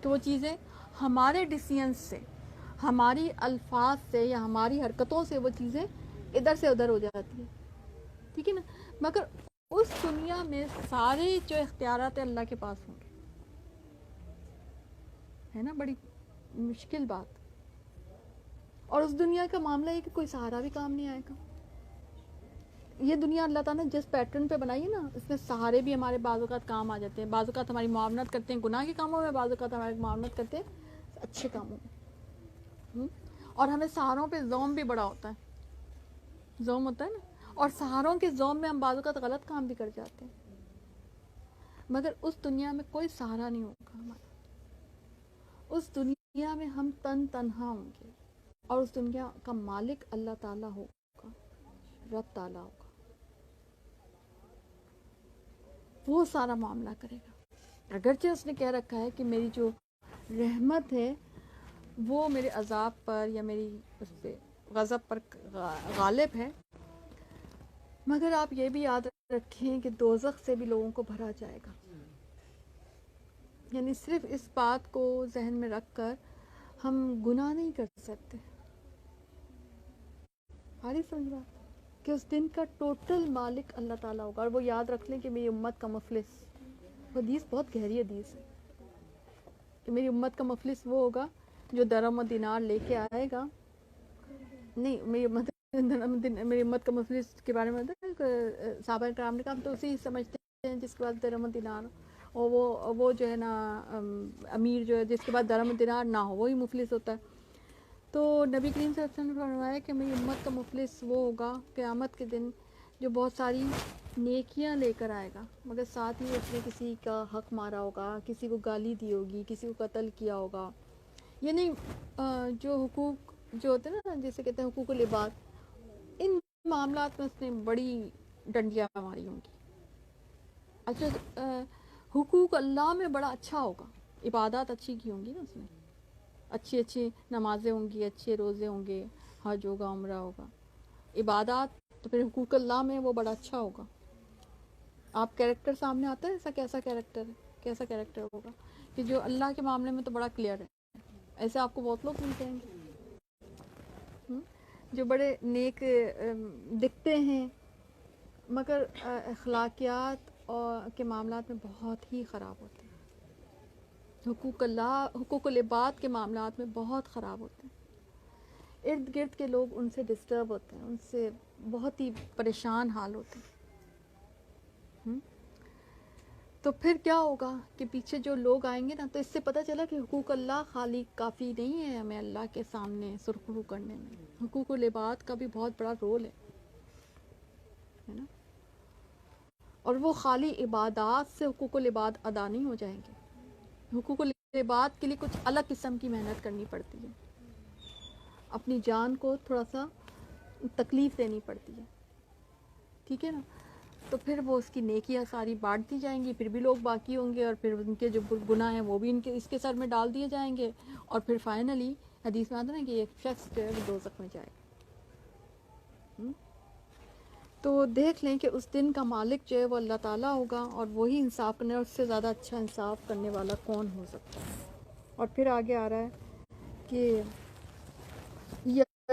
تو وہ چیزیں ہمارے ڈیسیژنس سے، ہماری الفاظ سے یا ہماری حرکتوں سے وہ چیزیں ادھر سے ادھر ہو جاتی ہیں، ٹھیک ہے نا. مگر اس دنیا میں سارے جو اختیارات اللہ کے پاس ہوں گے، ہے نا، بڑی مشکل بات. اور اس دنیا کا معاملہ ہے کہ کوئی سہارا بھی کام نہیں آئے گا. یہ دنیا اللہ تعالیٰ نے جس پیٹرن پہ بنائی ہے نا، اس میں سہارے بھی ہمارے بعض اوقات کام آ جاتے ہیں، بعض اوقات ہماری معاونت کرتے ہیں گناہ کے کاموں میں، بعض اوقات ہماری معاونت کرتے ہیں اچھے کاموں میں. اور ہمیں سہاروں پہ زوم بھی بڑا ہوتا ہے، زوم ہوتا ہے نا، اور سہاروں کے زوم میں ہم بعض اوقات غلط کام بھی کر جاتے ہیں. مگر اس دنیا میں کوئی سہارا نہیں ہوگا ہمارا، اس دنیا میں ہم تنہا ہوں گے، اور اس دنیا کا مالک اللہ تعالیٰ ہوگا، رب تعالیٰ ہوگا، وہ سارا معاملہ کرے گا. اگرچہ اس نے کہہ رکھا ہے کہ میری جو رحمت ہے وہ میرے عذاب پر یا میری اس پہ غضب پر غالب ہے، مگر آپ یہ بھی یاد رکھیں کہ دوزخ سے بھی لوگوں کو بھرا جائے گا. یعنی صرف اس بات کو ذہن میں رکھ کر ہم گناہ نہیں کر سکتے. ہاری سمجھ بات کہ اس دن کا ٹوٹل مالک اللہ تعالیٰ ہوگا. اور وہ یاد رکھ لیں کہ میری امت کا مفلس، حدیث بہت گہری حدیث ہے، کہ میری امت کا مفلس وہ ہوگا جو درہم و دینار لے کے آئے گا. نہیں، میری امت کا مفلس کے بارے میں صحابہ کرام نے کہا ہم تو اسی سمجھتے ہیں جس کے بعد درہم و دینار، اور وہ جو ہے نا امیر جو ہے جس کے بعد درہم و دینار نہ ہو وہی مفلس ہوتا ہے. تو نبی کریم صلی اللہ علیہ وسلم نے فرمایا کہ میری امت کا مفلس وہ ہوگا قیامت کے دن جو بہت ساری نیکیاں لے کر آئے گا، مگر ساتھ ہی اس نے کسی کا حق مارا ہوگا، کسی کو گالی دی ہوگی، کسی کو قتل کیا ہوگا. یعنی جو حقوق جو ہوتے ہیں نا، جیسے کہتے ہیں حقوق العباد، ان معاملات میں اس نے بڑی ڈنڈیاں ماری ہوں گی. اچھا حقوق اللہ میں بڑا اچھا ہوگا، عبادات اچھی کی ہوں گی نا اس نے، اچھی نمازیں ہوں گی، اچھے روزے ہوں گے، حج ہوگا، عمرہ ہوگا، عبادات. تو پھر حقوق اللہ میں وہ بڑا اچھا ہوگا. آپ کیریکٹر سامنے آتا ہے ایسا کیسا کیریکٹر ہے، کیسا کیریکٹر ہوگا کہ جو اللہ کے معاملے میں تو بڑا کلیئر ہے. ایسے آپ کو بہت لوگ ملتے ہیں جو بڑے نیک دکھتے ہیں مگر اخلاقیات اور کے معاملات میں بہت ہی خراب ہوتے ہیں. حقوق العباد کے معاملات میں بہت خراب ہوتے ہیں. ارد گرد کے لوگ ان سے ڈسٹرب ہوتے ہیں، ان سے بہت ہی پریشان حال ہوتے ہیں. تو پھر کیا ہوگا کہ پیچھے جو لوگ آئیں گے نا، تو اس سے پتہ چلا کہ حقوق اللہ خالی کافی نہیں ہے ہمیں اللہ کے سامنے سرخرو کرنے میں، حقوق العباد کا بھی بہت بڑا رول ہے نا. اور وہ خالی عبادات سے حقوق العباد ادا نہیں ہو جائیں گے، حقوق العباد کے لیے کچھ الگ قسم کی محنت کرنی پڑتی ہے، اپنی جان کو تھوڑا سا تکلیف دینی پڑتی ہے، ٹھیک ہے نا. تو پھر وہ اس کی نیکیاں ساری بانٹ دی جائیں گی، پھر بھی لوگ باقی ہوں گے، اور پھر ان کے جو گناہ ہیں وہ بھی اس کے سر میں ڈال دیے جائیں گے، اور پھر فائنلی حدیث میں آتا ہے کہ ایک شخص جو ہے وہ دوزخ میں جائے گا. تو دیکھ لیں کہ اس دن کا مالک جو ہے وہ اللہ تعالیٰ ہوگا، اور وہی انصاف کرنے، اور اس سے زیادہ اچھا انصاف کرنے والا کون ہو سکتا ہے. اور پھر آگے آ رہا ہے کہ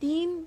3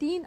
3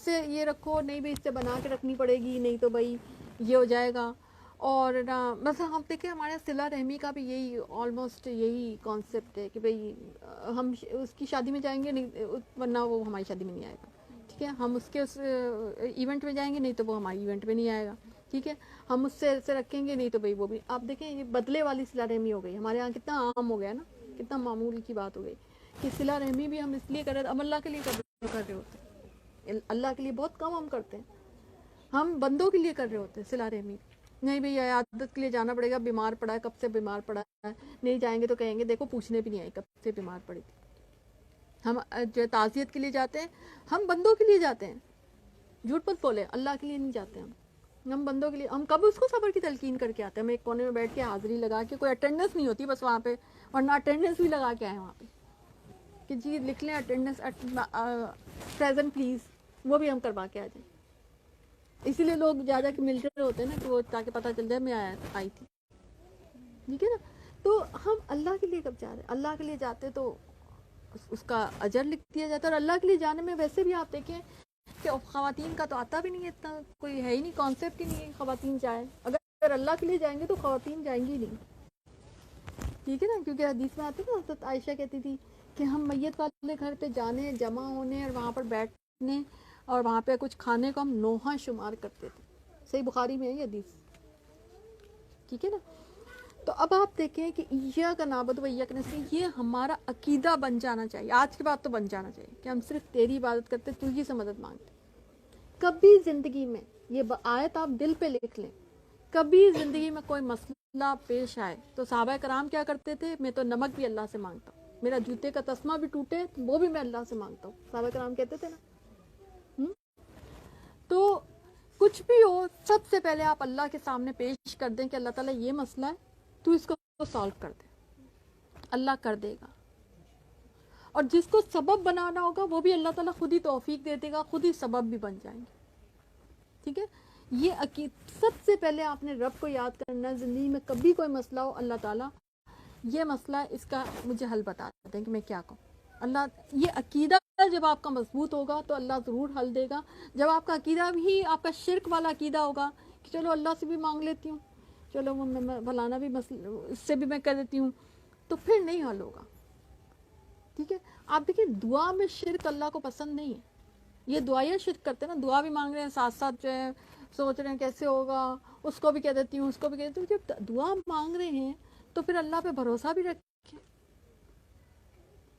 سے یہ رکھو, نہیں بھائی اس سے بنا کے رکھنی پڑے گی, نہیں تو بھائی یہ ہو جائے گا. اور نا بس ہم دیکھیں ہمارے صلہ رحمی کا بھی یہی آلموسٹ یہی کانسیپٹ ہے کہ بھئی ہم اس کی شادی میں جائیں گے نہیں, ورنہ وہ ہماری شادی میں نہیں آئے گا, ٹھیک ہے. ہم اس کے ایونٹ میں جائیں گے نہیں تو وہ ہماری ایونٹ میں نہیں آئے گا, ٹھیک ہے. ہم اس سے رکھیں گے نہیں تو بھئی وہ بھی. آپ دیکھیں یہ بدلے والی صلہ رحمی ہو گئی ہمارے یہاں, کتنا عام ہو گیا نا, کتنا معمول کی بات ہو گئی کہ صلہ رحمی بھی ہم اس لیے کر رہے ہیں, ہم اللہ کے لیے کر رہے ہوتے ہیں. اللہ کے لیے بہت کم ہم کرتے ہیں, ہم بندوں کے لیے کر رہے ہوتے ہیں صلہ رحمی. نہیں بھئی عیادت کے لیے جانا پڑے گا, بیمار پڑا ہے, کب سے بیمار پڑا ہے, نہیں جائیں گے تو کہیں گے دیکھو پوچھنے بھی نہیں آئی کب سے بیمار پڑی تھی. ہم جو تعزیت کے لیے جاتے ہیں, ہم بندوں کے لیے جاتے ہیں, جھوٹ مت بولے, اللہ کے لیے نہیں جاتے ہم بندوں کے لیے. ہم کب اس کو صبر کی تلقین کر کے آتے ہیں, ہم ایک کونے میں بیٹھ کے حاضری لگا کے, کوئی اٹینڈنس نہیں ہوتی بس وہاں پہ, ورنہ اٹینڈنس بھی لگا کے آئے وہاں پہ کہ جی لکھ لیں اٹینڈنس پریزنٹ پلیز, وہ بھی ہم کروا کے آ جائیں. اسی لیے لوگ جا کے ملتے ہوتے ہیں نا کہ وہ تاکہ پتہ چل جائے میں آئی تھی, ٹھیک ہے نا. تو ہم اللہ کے لیے کب جا رہے ہیں, اللہ کے لیے جاتے تو اس کا اجر لکھ دیا جاتا ہے. اور اللہ کے لیے جانے میں ویسے بھی آپ دیکھیں کہ خواتین کا تو آتا بھی نہیں ہے, اتنا کوئی ہے ہی نہیں, کانسیپٹ ہی نہیں ہے خواتین جائیں. اگر اللہ کے لیے جائیں گے تو خواتین جائیں گی نہیں, ٹھیک ہے نا. کیونکہ حدیث میں آتی ہے نا, حضرت عائشہ کہتی تھی کہ ہم میت والے گھر پہ جانے, جمع ہونے اور وہاں پر بیٹھنے اور وہاں پہ کچھ کھانے کو ہم نوحہ شمار کرتے تھے. صحیح بخاری میں ہے یہ حدیث, ٹھیک ہے نا. تو اب آپ دیکھیں کہ ایاک نعبد و ایاک نستعین, یہ ہمارا عقیدہ بن جانا چاہیے, آج کے بعد تو بن جانا چاہیے کہ ہم صرف تیری عبادت کرتے, تجھی سے مدد مانگتے. کبھی زندگی میں یہ آیت آپ دل پہ لکھ لیں, کبھی زندگی میں کوئی مسئلہ پیش آئے تو صحابہ کرام کیا کرتے تھے, میں تو نمک بھی اللہ سے مانگتا ہوں, میرا جوتے کا تسمہ بھی ٹوٹے وہ بھی میں اللہ سے مانگتا ہوں, صحابہ کرام کہتے تھے نا. تو کچھ بھی ہو سب سے پہلے آپ اللہ کے سامنے پیش کر دیں کہ اللہ تعالیٰ یہ مسئلہ ہے, تو اس کو سالو کر دے, اللہ کر دے گا. اور جس کو سبب بنانا ہوگا وہ بھی اللہ تعالیٰ خود ہی توفیق دے دے گا, خود ہی سبب بھی بن جائیں گے, ٹھیک ہے. یہ سب سے پہلے آپ نے رب کو یاد کرنا ہے. زندگی میں کبھی کوئی مسئلہ ہو, اللہ تعالیٰ یہ مسئلہ ہے, اس کا مجھے حل بتا دیتے ہیں کہ میں کیا کروں. اللہ, یہ عقیدہ جب آپ کا مضبوط ہوگا تو اللہ ضرور حل دے گا. جب آپ کا عقیدہ بھی آپ کا شرک والا عقیدہ ہوگا کہ چلو اللہ سے بھی مانگ لیتی ہوں, چلو میں فلانا بھی اس سے بھی میں کر دیتی ہوں, تو پھر نہیں حل ہوگا, ٹھیک ہے. آپ دیکھیں دعا میں شرک اللہ کو پسند نہیں ہے. یہ دعائیں شرک کرتے ہیں نا, دعا بھی مانگ رہے ہیں ساتھ ساتھ جو ہے سوچ رہے ہیں کیسے ہوگا, اس کو بھی کہہ دیتی ہوں, اس کو بھی کہہ دیتی ہوں. جب دعا مانگ رہے ہیں تو پھر اللہ پہ بھروسہ بھی رکھیں,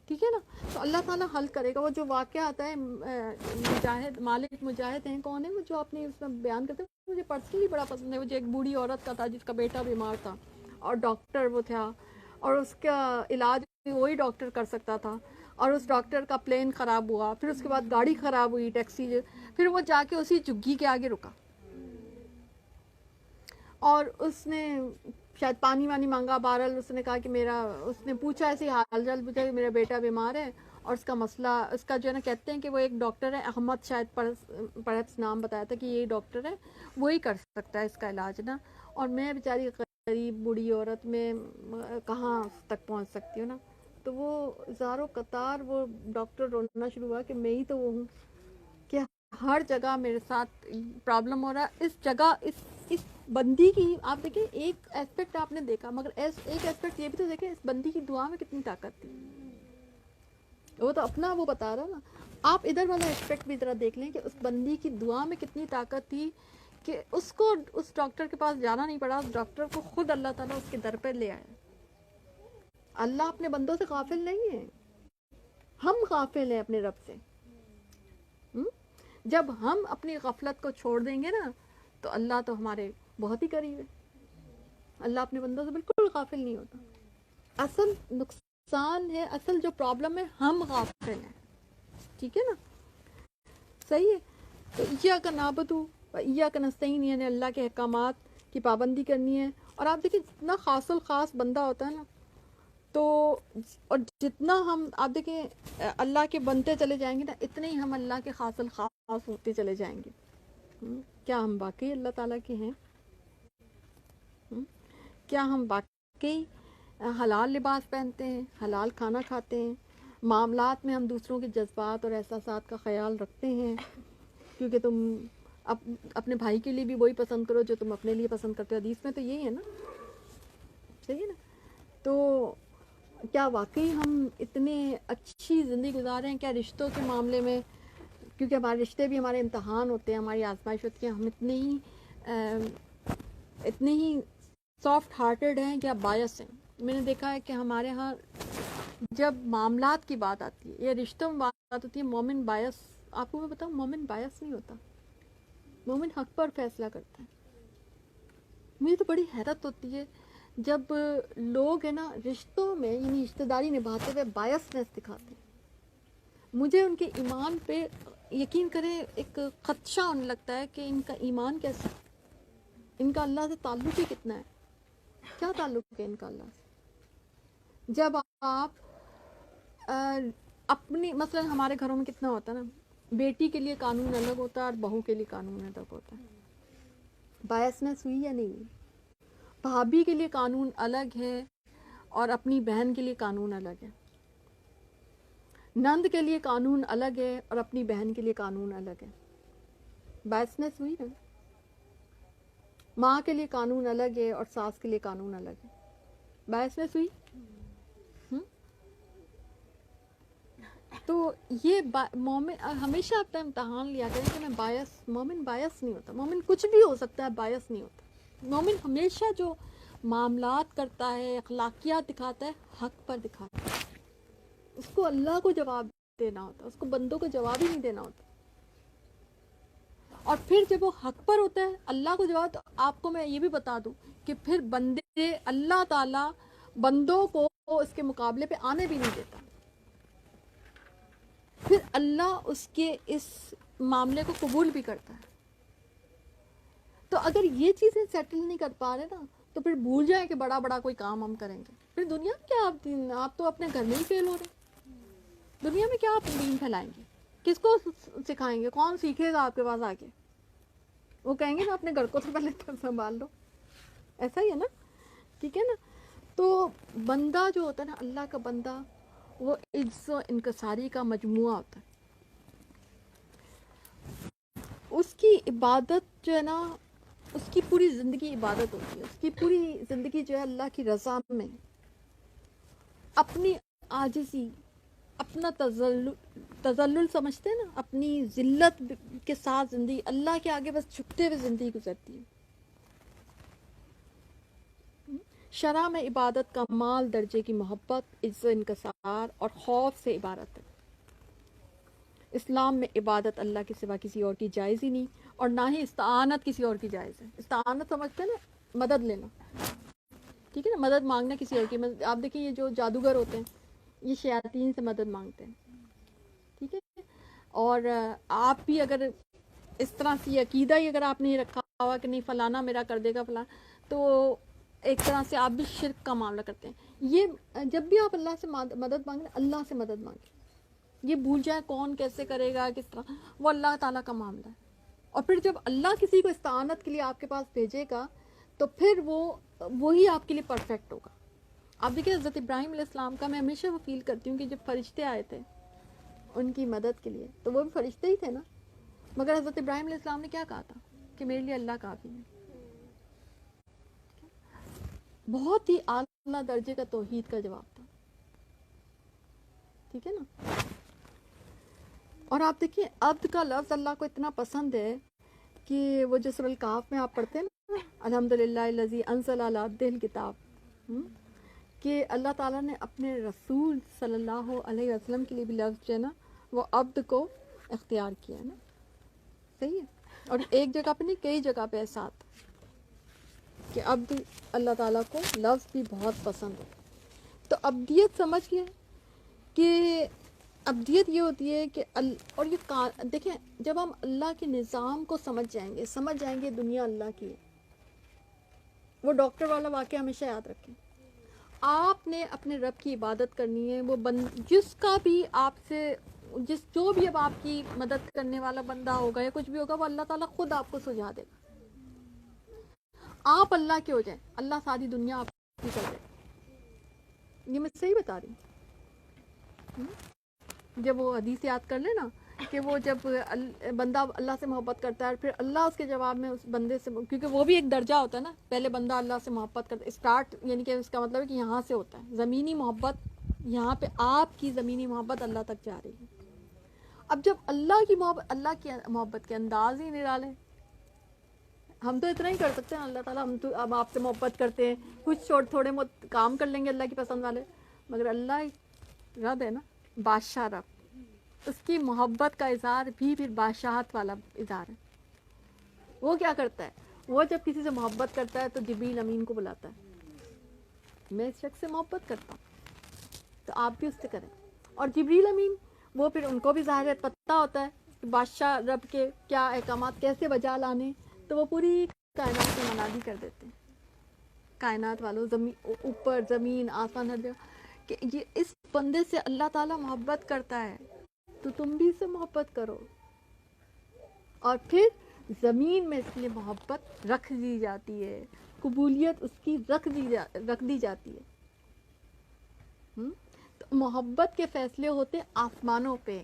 ٹھیک ہے نا. تو اللہ تعالیٰ حل کرے گا. وہ جو واقعہ آتا ہے مجاہد, مالک مجاہد ہیں, کون ہے وہ جو اپنے اس میں بیان کرتے ہیں, مجھے پرسنلی بڑا پسند ہے. وہ جو ایک بوڑھی عورت کا تھا جس کا بیٹا بیمار تھا اور ڈاکٹر وہ تھا, اور اس کا علاج وہی ڈاکٹر کر سکتا تھا, اور اس ڈاکٹر کا پلین خراب ہوا, پھر اس کے بعد گاڑی خراب ہوئی, ٹیکسی, پھر وہ جا کے اسی جھگی کے آگے رکا اور اس نے شاید پانی وانی مانگا. بہرحال اس نے کہا کہ اس نے پوچھا, ایسے حال چال پوچھا کہ میرا بیٹا بیمار ہے, اور اس کا مسئلہ, اس کا جو ہے نا کہتے ہیں کہ وہ ایک ڈاکٹر ہے احمد, شاید پرہیپس نام بتایا تھا کہ یہ ڈاکٹر ہے, وہی کر سکتا ہے اس کا علاج نا, اور میں بیچاری غریب بوڑھی عورت میں کہاں تک پہنچ سکتی ہوں نا. تو وہ زاروں قطار وہ ڈاکٹر رونا شروع ہوا کہ میں ہی تو وہ ہوں کہ ہر جگہ میرے ساتھ پرابلم ہو رہا ہے. اس جگہ اس بندی کی آپ دیکھیں ایک ایسپیکٹ آپ نے دیکھا, مگر ایک ایسپیکٹ یہ بھی تو دیکھیں اس بندی کی دعا میں کتنی طاقت تھی. وہ تو اپنا وہ بتا رہا نا. آپ ادھر والا ایسپیکٹ بھی ذرا دیکھ لیں کہ اس بندی کی دعا میں کتنی طاقت تھی کہ اس کو اس ڈاکٹر کے پاس جانا نہیں پڑا, اس ڈاکٹر کو خود اللہ تعالیٰ اس کے در پہ لے آیا. اللہ اپنے بندوں سے غافل نہیں ہے, ہم غافل ہیں اپنے رب سے. جب ہم اپنی غفلت کو چھوڑ دیں گے نا تو اللہ تو ہمارے بہت ہی قریب ہے. اللہ اپنے بندوں سے بالکل غافل نہیں ہوتا. اصل نقصان ہے, اصل جو پرابلم ہے, ہم غافل ہیں, ٹھیک ہے نا, صحیح ہے. تو ایاک نعبد و ایاک نستعین, یعنی اللہ کے احکامات کی پابندی کرنی ہے. اور آپ دیکھیں جتنا خاص الخاص بندہ ہوتا ہے نا, تو اور جتنا ہم آپ دیکھیں اللہ کے بنتے چلے جائیں گے نا, اتنے ہی ہم اللہ کے خاص الخاص ہوتے چلے جائیں گے. کیا ہم واقعی اللہ تعالیٰ کے ہیں؟ کیا ہم واقعی حلال لباس پہنتے ہیں, حلال کھانا کھاتے ہیں, معاملات میں ہم دوسروں کے جذبات اور احساسات کا خیال رکھتے ہیں, کیونکہ تم اپنے بھائی کے لیے بھی وہی پسند کرو جو تم اپنے لیے پسند کرتے ہو. حدیث میں تو یہی ہے نا, صحیح ہے نا. تو کیا واقعی ہم اتنے اچھی زندگی گزار رہے ہیں کیا رشتوں کے معاملے میں؟ کیونکہ ہمارے رشتے بھی ہمارے امتحان ہوتے ہیں, ہماری آزمائش ہوتی ہے. ہم اتنے ہی سافٹ ہارٹیڈ ہیں یا بایس ہیں؟ میں نے دیکھا ہے کہ ہمارے ہاں جب معاملات کی بات آتی ہے یا رشتوں میں بات ہوتی ہے, مومن بایس, آپ کو میں بتاؤں مومن بایس نہیں ہوتا, مومن حق پر فیصلہ کرتا ہے. مجھے تو بڑی حیرت ہوتی ہے جب لوگ ہیں نا رشتوں میں یعنی رشتہ داری نبھاتے ہوئے بایسنس دکھاتے ہیں. مجھے ان کے ایمان پہ یقین کریں ایک خدشہ ہونے لگتا ہے کہ ان کا ایمان کیسا ہے, ان کا اللہ سے تعلق ہی کتنا ہے, کیا تعلق ہے ان کا اللہ سے. جب آپ اپنی مثلا ہمارے گھروں میں کتنا ہوتا ہے نا, بیٹی کے لیے قانون الگ ہوتا ہے اور بہو کے لیے قانون الگ ہوتا ہے. بایسنس ہوئی یا نہیں ہوئی؟ بھابھی کے لیے قانون الگ ہے اور اپنی بہن کے لیے قانون الگ ہے. نند کے لیے قانون الگ ہے اور اپنی بہن کے لیے قانون الگ ہے. بایسنس ہوئی نا. ماں کے لیے قانون الگ ہے اور ساس کے لیے قانون الگ ہے. بایسنس ہوئی. تو یہ مومن ہمیشہ اپنا امتحان لیا کریں کہ میں مومن بایس نہیں ہوتا. مومن کچھ بھی ہو سکتا ہے, بایس نہیں ہوتا. مومن ہمیشہ جو معاملات کرتا ہے, اخلاقیات دکھاتا ہے, حق پر دکھاتا ہے. اس کو اللہ کو جواب دینا ہوتا ہے, اس کو بندوں کو جواب ہی نہیں دینا ہوتا. اور پھر جب وہ حق پر ہوتا ہے اللہ کو جواب, تو آپ کو میں یہ بھی بتا دوں کہ پھر بندے اللہ تعالیٰ بندوں کو اس کے مقابلے پہ آنے بھی نہیں دیتا. پھر اللہ اس کے اس معاملے کو قبول بھی کرتا ہے. تو اگر یہ چیزیں سیٹل نہیں کر پا رہے نا تو پھر بھول جائیں کہ بڑا بڑا کوئی کام ہم کریں گے. پھر دنیا میں کیا, آپ تو اپنے گھر میں ہی فیل ہو رہے ہیں. دنیا میں کیا آپ دین پھیلائیں گے؟ کس کو سکھائیں گے؟ کون سیکھے گا آپ کے پاس آ کے؟ وہ کہیں گے نا اپنے گھر کو تو پہلے تو سنبھال لو. ایسا ہی ہے نا, ٹھیک ہے نا. تو بندہ جو ہوتا ہے نا, اللہ کا بندہ, وہ عجز و انکساری کا مجموعہ ہوتا ہے. اس کی عبادت جو ہے نا, اس کی پوری زندگی عبادت ہوتی ہے. اس کی پوری زندگی جو ہے اللہ کی رضا میں اپنی عاجزی, اپنا تذلل سمجھتے ہیں نا, اپنی ذلت کے ساتھ زندگی اللہ کے آگے بس جھکتے ہوئے زندگی گزرتی ہے. شرع میں عبادت کا مال درجے کی محبت, عز و انکسار اور خوف سے عبارت ہے. اسلام میں عبادت اللہ کے سوا کسی اور کی جائز ہی نہیں, اور نہ ہی استعانت کسی اور کی جائز ہے. استعانت سمجھتے ہیں نا, مدد لینا, ٹھیک ہے نا, مدد مانگنا کسی اور کی. آپ دیکھیں یہ جو جادوگر ہوتے ہیں یہ شیاطین سے مدد مانگتے ہیں, ٹھیک ہے. اور آپ بھی اگر اس طرح سے عقیدہ ہی اگر آپ نے رکھا ہوا کہ نہیں فلانا میرا کر دے گا فلانا, تو ایک طرح سے آپ بھی شرک کا معاملہ کرتے ہیں. یہ جب بھی آپ اللہ سے مدد مانگیں, اللہ سے مدد مانگیں. یہ بھول جائے کون کیسے کرے گا, کس طرح, وہ اللہ تعالیٰ کا معاملہ ہے. اور پھر جب اللہ کسی کو استعانت کے لیے آپ کے پاس بھیجے گا تو پھر وہی آپ کے لیے پرفیکٹ ہوگا. آپ دیکھیں حضرت ابراہیم علیہ السلام کا میں ہمیشہ وہ فیل کرتی ہوں کہ جب فرشتے آئے تھے ان کی مدد کے لیے, تو وہ بھی فرشتے ہی تھے نا, مگر حضرت ابراہیم علیہ السلام نے کیا کہا تھا کہ میرے لیے اللہ کافی ہے. بہت ہی اعلیٰ درجے کا توحید کا جواب تھا, ٹھیک ہے نا. اور آپ دیکھیے عبد کا لفظ اللہ کو اتنا پسند ہے کہ وہ جو سورۃ الکہف میں آپ پڑھتے ہیں نا, الحمدللہ الذی انزل علی عبدہ الکتاب, کہ اللہ تعالیٰ نے اپنے رسول صلی اللہ علیہ وسلم کے لیے بھی لفظ جو ہے نا وہ عبد کو اختیار کیا ہے نا, صحیح ہے. اور ایک جگہ پہ نہیں, کئی جگہ پہ ایسا آتا کہ عبد اللہ تعالیٰ کو لفظ بھی بہت پسند ہے. تو عبدیت سمجھ گئے کہ عبدیت یہ ہوتی ہے کہ اور یہ دیکھیں جب ہم اللہ کے نظام کو سمجھ جائیں گے دنیا اللہ کی ہے. وہ ڈاکٹر والا واقعہ ہمیشہ یاد رکھیں. آپ نے اپنے رب کی عبادت کرنی ہے, وہ جس کا بھی آپ سے جو بھی اب آپ کی مدد کرنے والا بندہ ہوگا یا کچھ بھی ہوگا, وہ اللہ تعالیٰ خود آپ کو سجھا دے گا. آپ اللہ کے ہو جائیں, اللہ ساری دنیا آپ کی کر دے. یہ میں صحیح بتا رہی ہوں. جب وہ حدیث یاد کر لیں نا کہ وہ جب بندہ اللہ سے محبت کرتا ہے پھر اللہ اس کے جواب میں اس بندے سے، کیونکہ وہ بھی ایک درجہ ہوتا ہے نا، پہلے بندہ اللہ سے محبت کرتا ہے اسٹارٹ، یعنی کہ اس کا مطلب ہے کہ یہاں سے ہوتا ہے زمینی محبت، یہاں پہ آپ کی زمینی محبت اللہ تک جا رہی ہے۔ اب جب اللہ کی محبت کے انداز ہی نرالے، ہم تو اتنا ہی کر سکتے ہیں، اللہ تعالیٰ ہم تو اب آپ سے محبت کرتے ہیں، کچھ تھوڑے بہت کام کر لیں گے اللہ کی پسند والے، مگر اللہ رب ہے نا، بادشاہ رب، اس کی محبت کا اظہار بھی پھر بادشاہت والا اظہار ہے۔ وہ کیا کرتا ہے، وہ جب کسی سے محبت کرتا ہے تو جبریل امین کو بلاتا ہے، میں اس شخص سے محبت کرتا ہوں تو آپ بھی اس سے کریں، اور جبریل امین وہ پھر ان کو بھی ظاہر پتہ ہوتا ہے کہ بادشاہ رب کے کیا احکامات کیسے بجا لانے، تو وہ پوری کائنات میں منادی کر دیتے ہیں، کائنات والوں، زمین اوپر زمین آسمان ہر جگہ، کہ یہ اس بندے سے اللہ تعالیٰ محبت کرتا ہے تو تم بھی اس سے محبت کرو، اور پھر زمین میں اس لیے محبت رکھ دی جاتی ہے، قبولیت اس کی رکھ دی جاتی ہے۔ تو محبت کے فیصلے ہوتے آسمانوں پہ،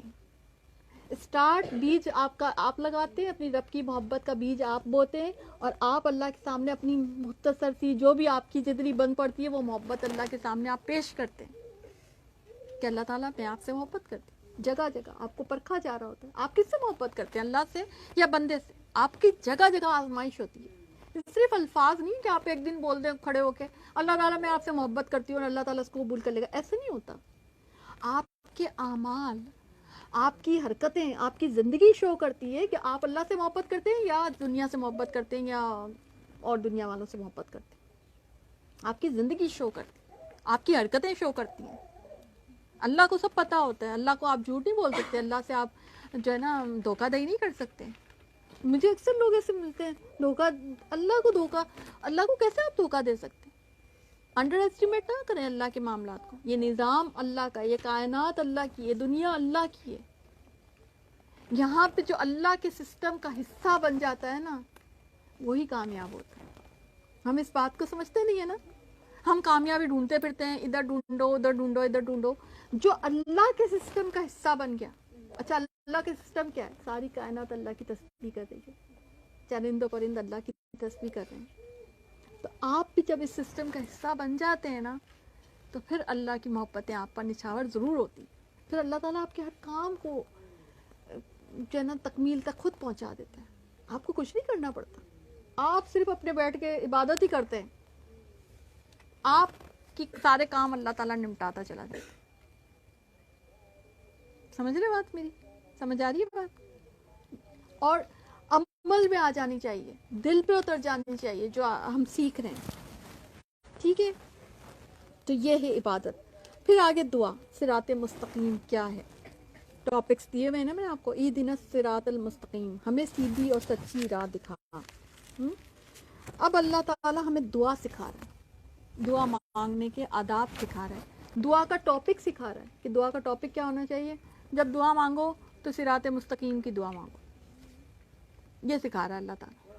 اسٹارٹ بیج آپ لگاتے ہیں، اپنی رب کی محبت کا بیج آپ بوتے ہیں، اور آپ اللہ کے سامنے اپنی مختصر سی جو بھی آپ کی جتنی بن پڑتی ہے وہ محبت اللہ کے سامنے آپ پیش کرتے ہیں کہ اللہ تعالیٰ میں آپ سے محبت کرتی ہوں۔ جگہ جگہ آپ کو پرکھا جا رہا ہوتا ہے، آپ کس سے محبت کرتے ہیں، اللہ سے یا بندے سے، آپ کی جگہ جگہ آزمائش ہوتی ہے، صرف الفاظ نہیں کہ آپ ایک دن بول دیں کھڑے ہو کے اللہ تعالیٰ میں آپ سے محبت کرتی ہوں اور اللہ تعالیٰ اس کو قبول کر لے گا، ایسے نہیں ہوتا۔ آپ کے اعمال، آپ کی حرکتیں، آپ کی زندگی شو کرتی ہے کہ آپ اللہ سے محبت کرتے ہیں یا دنیا سے محبت کرتے ہیں یا اور دنیا والوں سے محبت کرتے ہیں۔ آپ کی زندگی شو کرتی ہے، آپ کی حرکتیں شو کرتی ہیں۔ اللہ کو سب پتہ ہوتا ہے، اللہ کو آپ جھوٹ نہیں بول سکتے، اللہ سے آپ جو ہے نا دھوکہ دہی نہیں کر سکتے۔ مجھے اکثر لوگ ایسے ملتے ہیں، اللہ کو کیسے آپ دھوکہ دے سکتے ہیں؟ انڈر ایسٹیمیٹ نہ کریں اللہ کے معاملات کو، یہ نظام اللہ کا، یہ کائنات اللہ کی، یہ دنیا اللہ کی ہے۔ یہاں پہ جو اللہ کے سسٹم کا حصہ بن جاتا ہے نا وہی کامیاب ہوتا ہے۔ ہم اس بات کو سمجھتے نہیں ہے نا، ہم کامیابی ڈھونڈتے پھرتے ہیں، ادھر ڈھونڈو ادھر ڈھونڈو ادھر ڈھونڈو، جو اللہ کے سسٹم کا حصہ بن گیا۔ اچھا اللہ کے سسٹم کیا ہے؟ ساری کائنات اللہ کی تسبیح کر رہی ہے، چرند و پرند اللہ کی تسبیح کر رہے ہیں۔ تو آپ بھی جب اس سسٹم کا حصہ بن جاتے ہیں نا تو پھر اللہ کی محبتیں آپ پر نچھاور ضرور ہوتی، پھر اللہ تعالیٰ آپ کے ہر کام کو جو ہے نا تکمیل تک خود پہنچا دیتا ہے، آپ کو کچھ نہیں کرنا پڑتا، آپ صرف اپنے بیٹھ کے عبادت ہی کرتے ہیں، آپ کی سارے کام اللہ تعالیٰ نمٹاتا چلا جاتا ہے۔ سمجھ رہے بات میری؟ سمجھ آ رہی ہے بات؟ اور عمل میں آ جانی چاہیے، دل پہ اتر جانی چاہیے جو ہم سیکھ رہے ہیں، ٹھیک ہے؟ تو یہ ہے عبادت۔ پھر آگے دعا، صراط مستقیم کیا ہے؟ ٹاپکس دیے ہوئے ہیں نا میں آپ کو، اہدنا الصراط المستقیم، ہمیں سیدھی اور سچی راہ دکھا۔ اب اللہ تعالیٰ ہمیں دعا سکھا رہا ہے، دعا مانگنے کے آداب سکھا رہا ہے، دعا کا ٹاپک سکھا رہا ہے کہ دعا کا ٹاپک کیا ہونا چاہیے، جب دعا مانگو تو صراط مستقیم کی دعا مانگو، یہ سکھا رہا ہے اللہ تعالیٰ۔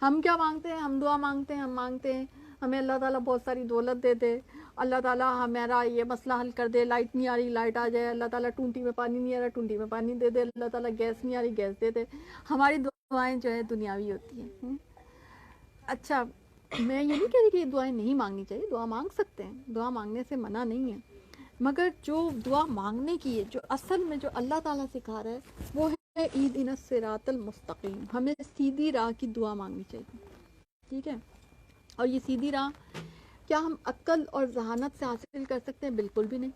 ہم کیا مانگتے ہیں؟ ہم دعا مانگتے ہیں، ہم مانگتے ہیں ہمیں اللہ تعالیٰ بہت ساری دولت دے دے، اللہ تعالیٰ ہمارا یہ مسئلہ حل کر دے، لائٹ نہیں آ رہی لائٹ آ جائے، اللہ تعالیٰ ٹونٹی میں پانی نہیں آ رہا ٹونٹی میں پانی دے دے، اللہ تعالیٰ گیس نہیں آ رہی گیس دے دے۔ ہماری دعائیں جو ہے دنیاوی ہوتی ہیں۔ اچھا میں یہ نہیں کہہ رہی کہ یہ دعائیں نہیں مانگنی چاہیے، دعا مانگ سکتے ہیں، دعا مانگنے سے منع نہیں ہے، مگر جو دعا مانگنے کی ہے، جو اصل میں جو اللہ تعالیٰ سکھا رہا ہے وہ ہے اہدنا الصراط المستقیم، ہمیں سیدھی راہ کی دعا مانگنی چاہیے، ٹھیک ہے؟ اور یہ سیدھی راہ کیا ہم عقل اور ذہانت سے حاصل کر سکتے ہیں؟ بالکل بھی نہیں۔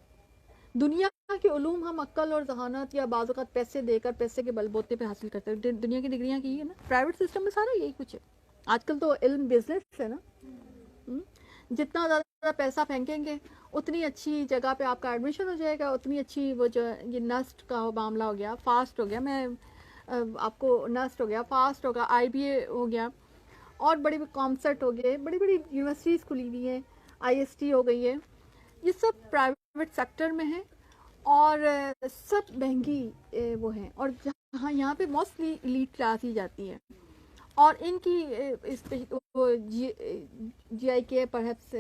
دنیا کے علوم ہم عقل اور ذہانت یا بعض اوقات پیسے دے کر پیسے کے بل بوتے پہ حاصل کرتے ہیں، دنیا کی ڈگریاں کی ہے نا، پرائیویٹ سسٹم میں سارا یہی کچھ ہے۔ آج کل تو علم بزنس ہے نا، جتنا زیادہ پیسہ پھینکیں گے اتنی اچھی جگہ پہ آپ کا ایڈمیشن ہو جائے گا، اتنی اچھی وہ جو یہ نسٹ کا معاملہ ہو گیا، فاسٹ ہو گیا، میں آپ کو نسٹ ہو گیا، فاسٹ ہوگا، آئی بی اے ہو گیا، اور بڑی کانسرٹ ہو گئے، بڑی بڑی یونیورسٹیز کھلی ہوئی ہیں، آئی ایس ٹی ہو گئی ہے، یہ سب پرائیویٹ سیکٹر میں ہیں اور سب مہنگی وہ ہیں، اور جہاں یہاں پہ موسٹلی ایلیٹ کلاس ہی جاتی ہے، اور ان کی اس پہ جی آئی کے پرہیپس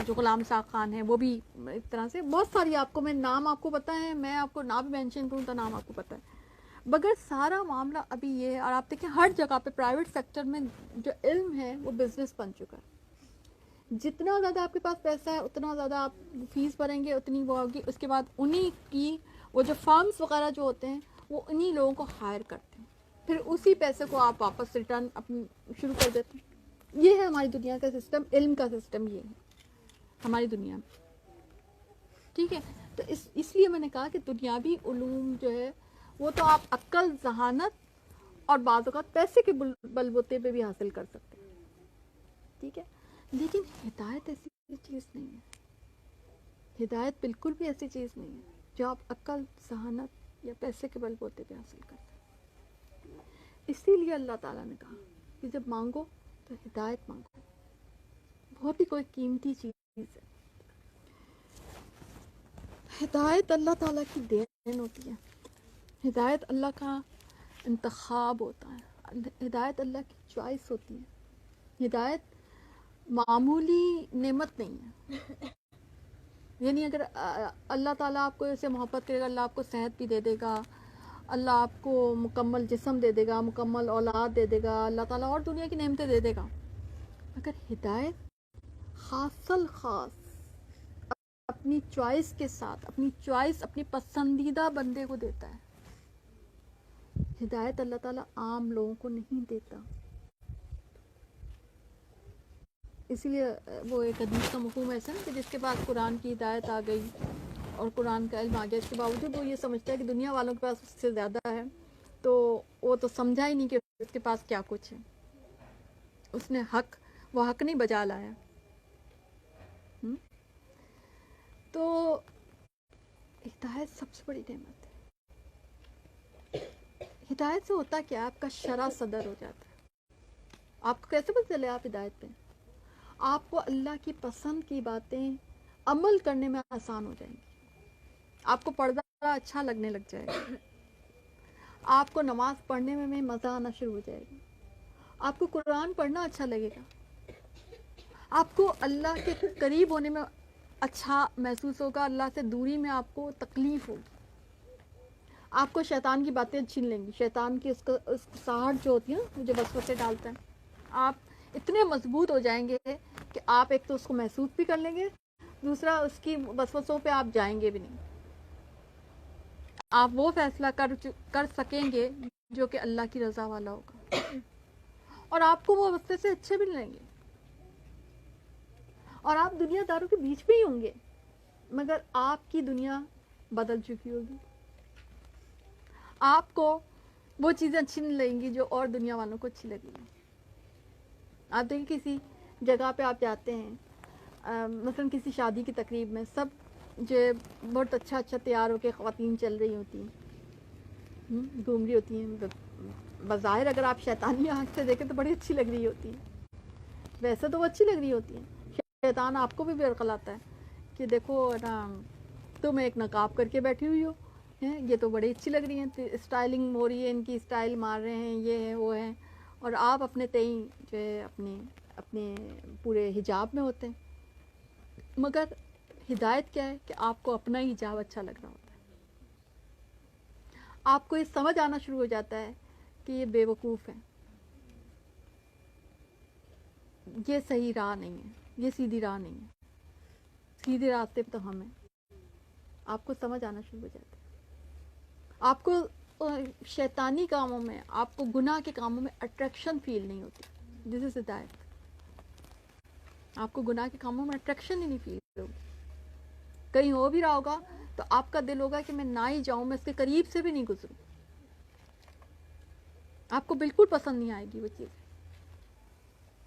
جو غلام ساق خان ہیں وہ بھی ایک طرح سے بہت ساری، آپ کو میں نام آپ کو پتہ ہے، میں آپ کو نام مینشن کروں تو نام آپ کو پتہ ہے، مگر سارا معاملہ ابھی یہ ہے. اور آپ دیکھیں ہر جگہ پہ پرائیویٹ سیکٹر میں جو علم ہے وہ بزنس بن چکا ہے. جتنا زیادہ آپ کے پاس پیسہ ہے اتنا زیادہ آپ فیس بھریں گے, اتنی وہ ہوگی. اس کے بعد انہی کی وہ جو فارمز وغیرہ جو ہوتے ہیں وہ انہی لوگوں کو ہائر کرتے ہیں, پھر اسی پیسے کو آپ واپس ریٹرن اپنی شروع کر دیتے ہیں. یہ ہے ہماری دنیا کا سسٹم, علم کا سسٹم یہ ہے ہماری دنیا میں. ٹھیک ہے, تو اس لیے میں نے کہا کہ دنیاوی علوم جو ہے وہ تو آپ عقل, ذہانت اور بعض اوقات پیسے کے بلبوتے پہ بھی حاصل کر سکتے ہیں. ٹھیک ہے, لیکن ہدایت ایسی چیز نہیں ہے. ہدایت بالکل بھی ایسی چیز نہیں ہے جو آپ عقل, ذہانت یا پیسے کے بلبوتے پہ حاصل کرتے ہیں. اسی لیے اللہ تعالیٰ نے کہا کہ جب مانگو تو ہدایت مانگو. بہت ہی کوئی قیمتی چیز ہے. ہدایت اللہ تعالیٰ کی دین ہوتی ہے. ہدایت اللہ کا انتخاب ہوتا ہے. ہدایت اللہ کی چوائس ہوتی ہے. ہدایت معمولی نعمت نہیں ہے. یعنی اگر اللہ تعالیٰ آپ کو اسے محبت کرے گا, اللہ آپ کو صحت بھی دے دے گا, اللہ آپ کو مکمل جسم دے دے گا, مکمل اولاد دے دے گا, اللہ تعالیٰ اور دنیا کی نعمتیں دے دے گا. اگر ہدایت خاص الخاص اپنی چوائس کے ساتھ, اپنی چوائس اپنی پسندیدہ بندے کو دیتا ہے. ہدایت اللہ تعالیٰ عام لوگوں کو نہیں دیتا. اسی لیے وہ ایک حدیث کا مفہوم ایسا ہے کہ جس کے پاس قرآن کی ہدایت آ گئی اور قرآن کا علم آ گیا, اس کے باوجود وہ یہ سمجھتا ہے کہ دنیا والوں کے پاس اس سے زیادہ ہے, تو وہ تو سمجھا ہی نہیں کہ اس کے پاس کیا کچھ ہے. اس نے وہ حق نہیں بجا لایا. تو ہدایت سب سے بڑی نعمت ہے. ہدایت سے ہوتا کیا, آپ کا شرع صدر ہو جاتا ہے. آپ کو کیسے پتہ چلے آپ ہدایت پہ؟ آپ کو اللہ کی پسند کی باتیں عمل کرنے میں آسان ہو جائیں گی. آپ کو پردہ اچھا لگنے لگ جائے گا. آپ کو نماز پڑھنے میں مزہ آنا شروع ہو جائے گا. آپ کو قرآن پڑھنا اچھا لگے گا. آپ کو اللہ کے قریب ہونے میں اچھا محسوس ہوگا. اللہ سے دوری میں آپ کو تکلیف ہوگی. آپ کو شیطان کی باتیں چھین لیں گی. شیطان کی اس ساہٹ جو ہوتی ہے نا, جو وسوسے ڈالتا ہے, آپ اتنے مضبوط ہو جائیں گے کہ آپ ایک تو اس کو محسوس بھی کر لیں گے, دوسرا اس کی وسوسوں پہ آپ جائیں گے بھی نہیں. آپ وہ فیصلہ کر سکیں گے جو کہ اللہ کی رضا والا ہوگا, اور آپ کو وہ وسوسے سے اچھے بھی لیں گے, اور آپ دنیا داروں کے بیچ میں ہی ہوں گے, مگر آپ کی دنیا بدل چکی ہوگی. آپ کو وہ چیزیں اچھی نہیں لگیں گی جو اور دنیا والوں کو اچھی لگیں گی. آپ دیکھیں کسی جگہ پہ آپ جاتے ہیں, مثلا کسی شادی کی تقریب میں, سب جو بہت اچھا تیار ہو کے خواتین چل رہی ہوتی ہیں, گھوم رہی ہوتی ہیں. بظاہر اگر آپ شیطانی آنکھ سے دیکھیں تو بڑی اچھی لگ رہی ہوتی ہیں, ویسے تو وہ اچھی لگ رہی ہوتی ہیں. شیطان آپ کو بھی برقلاتا ہے کہ دیکھو نا, تم ایک نقاب کر کے بیٹھی ہوئی ہو, یہ تو بڑی اچھی لگ رہی ہیں, اسٹائلنگ ہو رہی ہے, ان کی اسٹائل مار رہے ہیں, یہ ہے وہ ہے, اور آپ اپنے تئیں جو ہے اپنے پورے حجاب میں ہوتے ہیں. مگر ہدایت کیا ہے کہ آپ کو اپنا ہی حجاب اچھا لگ رہا ہوتا ہے. آپ کو یہ سمجھ آنا شروع ہو جاتا ہے کہ یہ بے وقوف ہے, یہ صحیح راہ نہیں ہے, یہ سیدھی راہ نہیں ہے, سیدھے راستے پہ تو ہم ہیں. آپ کو سمجھ آنا شروع ہو جاتا ہے. آپ کو شیطانی کاموں میں, آپ کو گناہ کے کاموں میں اٹریکشن فیل نہیں ہوتی. دس از ہدایت. آپ کو گناہ کے کاموں میں اٹریکشن ہی نہیں فیل ہوگی. کہیں ہو بھی رہا ہوگا تو آپ کا دل ہوگا کہ میں نہ ہی جاؤں, میں اس کے قریب سے بھی نہیں گزروں. آپ کو بالکل پسند نہیں آئے گی وہ چیز.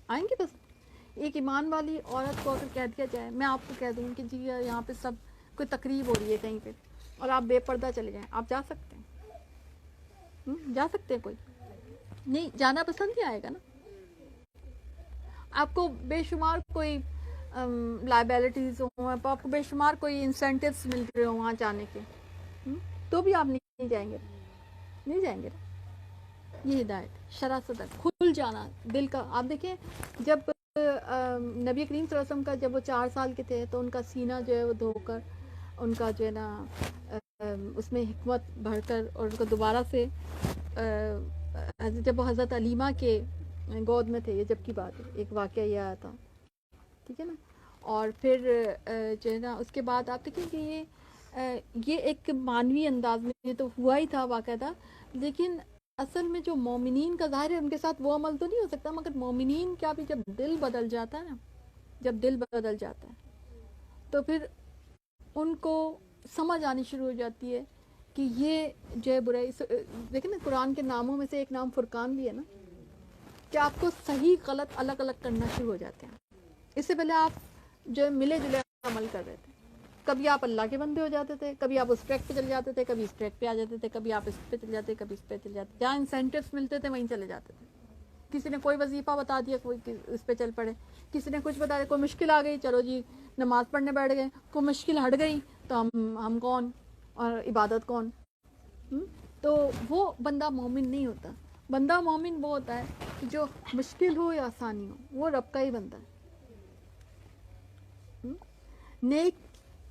آئیں گی پسند؟ ایک ایمان والی عورت کو اگر کہہ دیا جائے, میں آپ کو کہہ دوں کہ جی یہاں پہ سب کوئی تقریب ہو رہی ہے کہیں پہ, اور آپ بے پردہ چلے جائیں, آپ جا سکتے ہیں؟ جا سکتے ہیں؟ کوئی نہیں جانا پسند نہیں آئے گا نا. آپ کو بے شمار کوئی لائبلٹیز ہوں, آپ کو بے شمار کوئی انسینٹیوز مل رہے ہوں وہاں جانے کے, تو بھی آپ نہیں جائیں گے, نہیں جائیں گے. یہ ہدایت شرع صدر, کھل جانا دل کا. آپ دیکھیں جب نبی کریم صلی اللہ علیہ وسلم کا جب وہ 4 سال کے تھے تو ان کا سینہ جو ہے وہ دھو کر, ان کا جو ہے نا اس میں حکمت بڑھ کر اور اس کو دوبارہ سے جب وہ حضرت علیمہ کے گود میں تھے، یہ جب کی بات ہے، ایک واقعہ یہ آیا تھا، ٹھیک ہے نا. اور پھر جو ہے نا اس کے بعد آپ دیکھیں کہ یہ ایک مانوی انداز میں یہ تو ہوا ہی تھا باقاعدہ، لیکن اصل میں جو مومنین کا ظاہر ہے ان کے ساتھ وہ عمل تو نہیں ہو سکتا، مگر مومنین کا بھی جب دل بدل جاتا ہے نا، جب دل بدل جاتا ہے تو پھر ان کو سمجھ آنی شروع ہو جاتی ہے کہ یہ جو ہے برائی. دیکھیں نا قرآن کے ناموں میں سے ایک نام فرقان بھی ہے نا، کہ آپ کو صحیح غلط الگ الگ کرنا شروع ہو جاتے ہیں. اس سے پہلے آپ جو ملے جلے عمل کر رہے تھے، کبھی آپ اللہ کے بندے ہو جاتے تھے، کبھی آپ اس ٹریک پہ چل جاتے تھے، کبھی اس ٹریک پہ آ جاتے تھے، کبھی آپ اس پہ چل جاتے، کبھی اس پہ چل جاتے، جہاں انسینٹیوز ملتے تھے وہیں چلے جاتے تھے. کسی نے کوئی وظیفہ بتا دیا، کوئی اس پہ چل پڑے، کسی نے کچھ بتا دیا، کوئی مشکل آ گئی، چلو جی نماز پڑھنے بیٹھ گئے، کوئی مشکل ہٹ گئی تو ہم کون اور عبادت کون. تو وہ بندہ مومن نہیں ہوتا. بندہ مومن وہ ہوتا ہے جو مشکل ہو یا آسانی ہو وہ رب کا ہی بندہ ہے.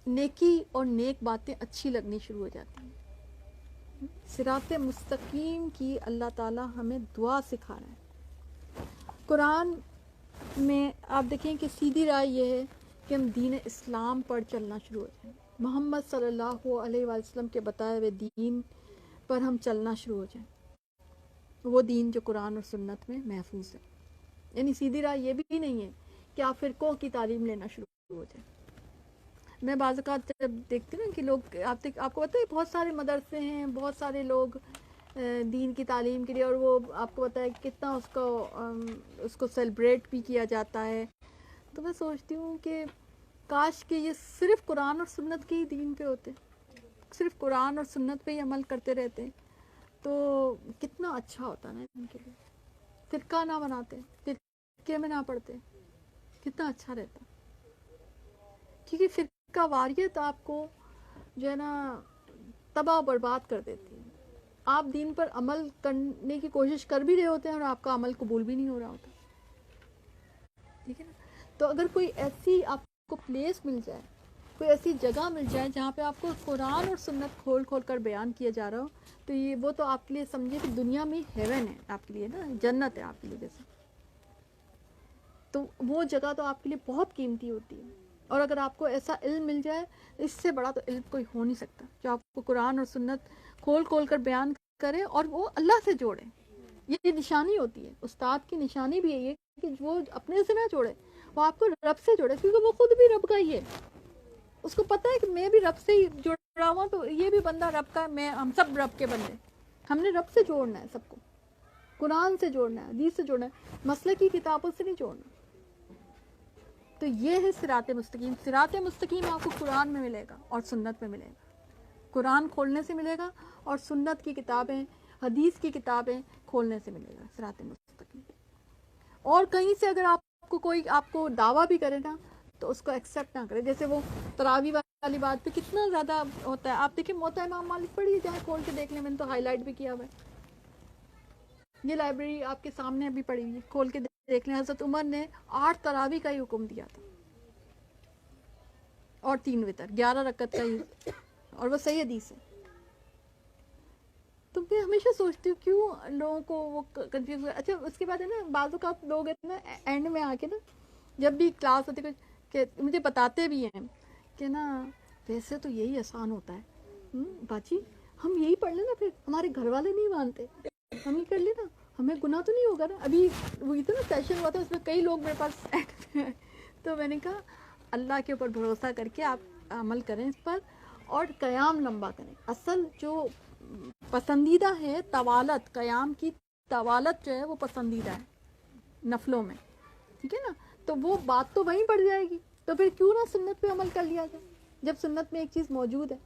نیکی اور نیک باتیں اچھی لگنی شروع ہو جاتی ہیں. صراط مستقیم کی اللہ تعالی ہمیں دعا سکھا رہا ہے. قرآن میں آپ دیکھیں کہ سیدھی رائے یہ ہے کہ ہم دین اسلام پر چلنا شروع ہو جائیں. محمد صلی اللہ علیہ وسلم کے بتائے ہوئے دین پر ہم چلنا شروع ہو جائیں، وہ دین جو قرآن اور سنت میں محفوظ ہے. یعنی سیدھی رائے یہ بھی نہیں ہے کہ آپ فرقوں کی تعلیم لینا شروع ہو جائیں. میں بعض اوقات جب دیکھتی ہوں کہ لوگ آپ کو پتہ ہے بہت سارے مدرسے ہیں، بہت سارے لوگ دین کی تعلیم کے لیے، اور وہ آپ کو پتہ ہے کتنا اس کو سیلیبریٹ بھی کیا جاتا ہے. تو میں سوچتی ہوں کہ کاش کہ یہ صرف قرآن اور سنت کے ہی دین پہ ہوتے، صرف قرآن اور سنت پہ ہی عمل کرتے رہتے تو کتنا اچھا ہوتا نا ان کے لیے. فرقہ نہ بناتے، فرقے میں نہ پڑھتے، کتنا اچھا رہتا. کیونکہ فرقہ واریت آپ کو جو ہے نا تباہ و برباد کر دیتی ہے. آپ دین پر عمل کرنے کی کوشش کر بھی رہے ہوتے ہیں اور آپ کا عمل قبول بھی نہیں ہو رہا ہوتا. ٹھیک ہے نا. تو اگر کوئی ایسی آپ کو پلیس مل جائے، کوئی ایسی جگہ مل جائے جہاں پہ آپ کو قرآن اور سنت کھول کھول کر بیان کیا جا رہا ہو، تو یہ وہ تو آپ کے لیے سمجھے کہ دنیا میں ہیون ہے آپ کے لیے نا، جنت ہے آپ کے لیے جیسے. تو وہ جگہ تو آپ کے لیے بہت قیمتی ہوتی ہے. اور اگر آپ کو ایسا علم مل جائے، اس سے بڑا تو علم کوئی ہو نہیں سکتا جو آپ کو قرآن اور سنت کھول کھول کر بیان کرے اور وہ اللہ سے جوڑے. یہ نشانی ہوتی ہے، استاد کی نشانی بھی ہے یہ کہ وہ اپنے سے نہ جوڑے، وہ آپ کو رب سے جوڑے، کیونکہ وہ خود بھی رب کا ہی ہے. اس کو پتہ ہے کہ میں بھی رب سے ہی جڑا ہوا، تو یہ بھی بندہ رب کا ہے، ہم سب رب کے بندے. ہم نے رب سے جوڑنا ہے، سب کو قرآن سے جوڑنا ہے، حدیث سے جوڑنا ہے، مسئلے کی کتابوں سے نہیں جوڑنا. تو یہ ہے صراط مستقیم. صراط مستقیم آپ کو قرآن میں ملے گا اور سنت میں ملے گا. قرآن کھولنے سے ملے گا اور سنت کی کتابیں، حدیث کی کتابیں کھولنے سے ملے گا صراط مستقیم. اور کہیں سے اگر آپ کو کوئی آپ کو دعویٰ بھی کرے نا تو اس کو ایکسیپٹ نہ کرے. جیسے وہ تراویح والی بات پہ کتنا زیادہ ہوتا ہے. آپ دیکھیں موطا امام مالک پڑھیے، جہاں کھول کے دیکھ لیں، میں نے تو ہائی لائٹ بھی کیا ہوا ہے. یہ لائبریری آپ کے سامنے ابھی پڑھی ہوئی ہے، کھول کے دیکھ لیں. حضرت عمر نے 8 تراویح کا ہی حکم دیا تھا اور 3 وتر، 11 رکعت کا ہی، اور وہ صحیح حدیث ہے. تو میں ہمیشہ سوچتی ہوں کیوں لوگوں کو وہ کنفیوز. اچھا اس کے بعد ہے نا بعض اوقات لوگ ہے نا اینڈ میں آ کے نا جب بھی کلاس ہوتی ہے کہ مجھے بتاتے بھی ہیں کہ نا ویسے تو یہی آسان ہوتا ہے باجی، ہم یہی پڑھ لیں نا، پھر ہمارے گھر والے نہیں مانتے، ہم یہ کر لیں نا، ہمیں گناہ تو نہیں ہوگا نا. ابھی وہی تھا نا سیشن ہوا تھا، اس میں کئی لوگ میرے پاس تو میں نے کہا اللہ کے اوپر بھروسہ کر کے آپ عمل کریں اس پر اور قیام لمبا کریں. اصل جو پسندیدہ ہے طوالت، قیام کی طوالت جو ہے وہ پسندیدہ ہے نفلوں میں. ٹھیک ہے نا. تو وہ بات تو وہیں پڑ جائے گی، تو پھر کیوں نہ سنت پہ عمل کر لیا جائے جب سنت میں ایک چیز موجود ہے.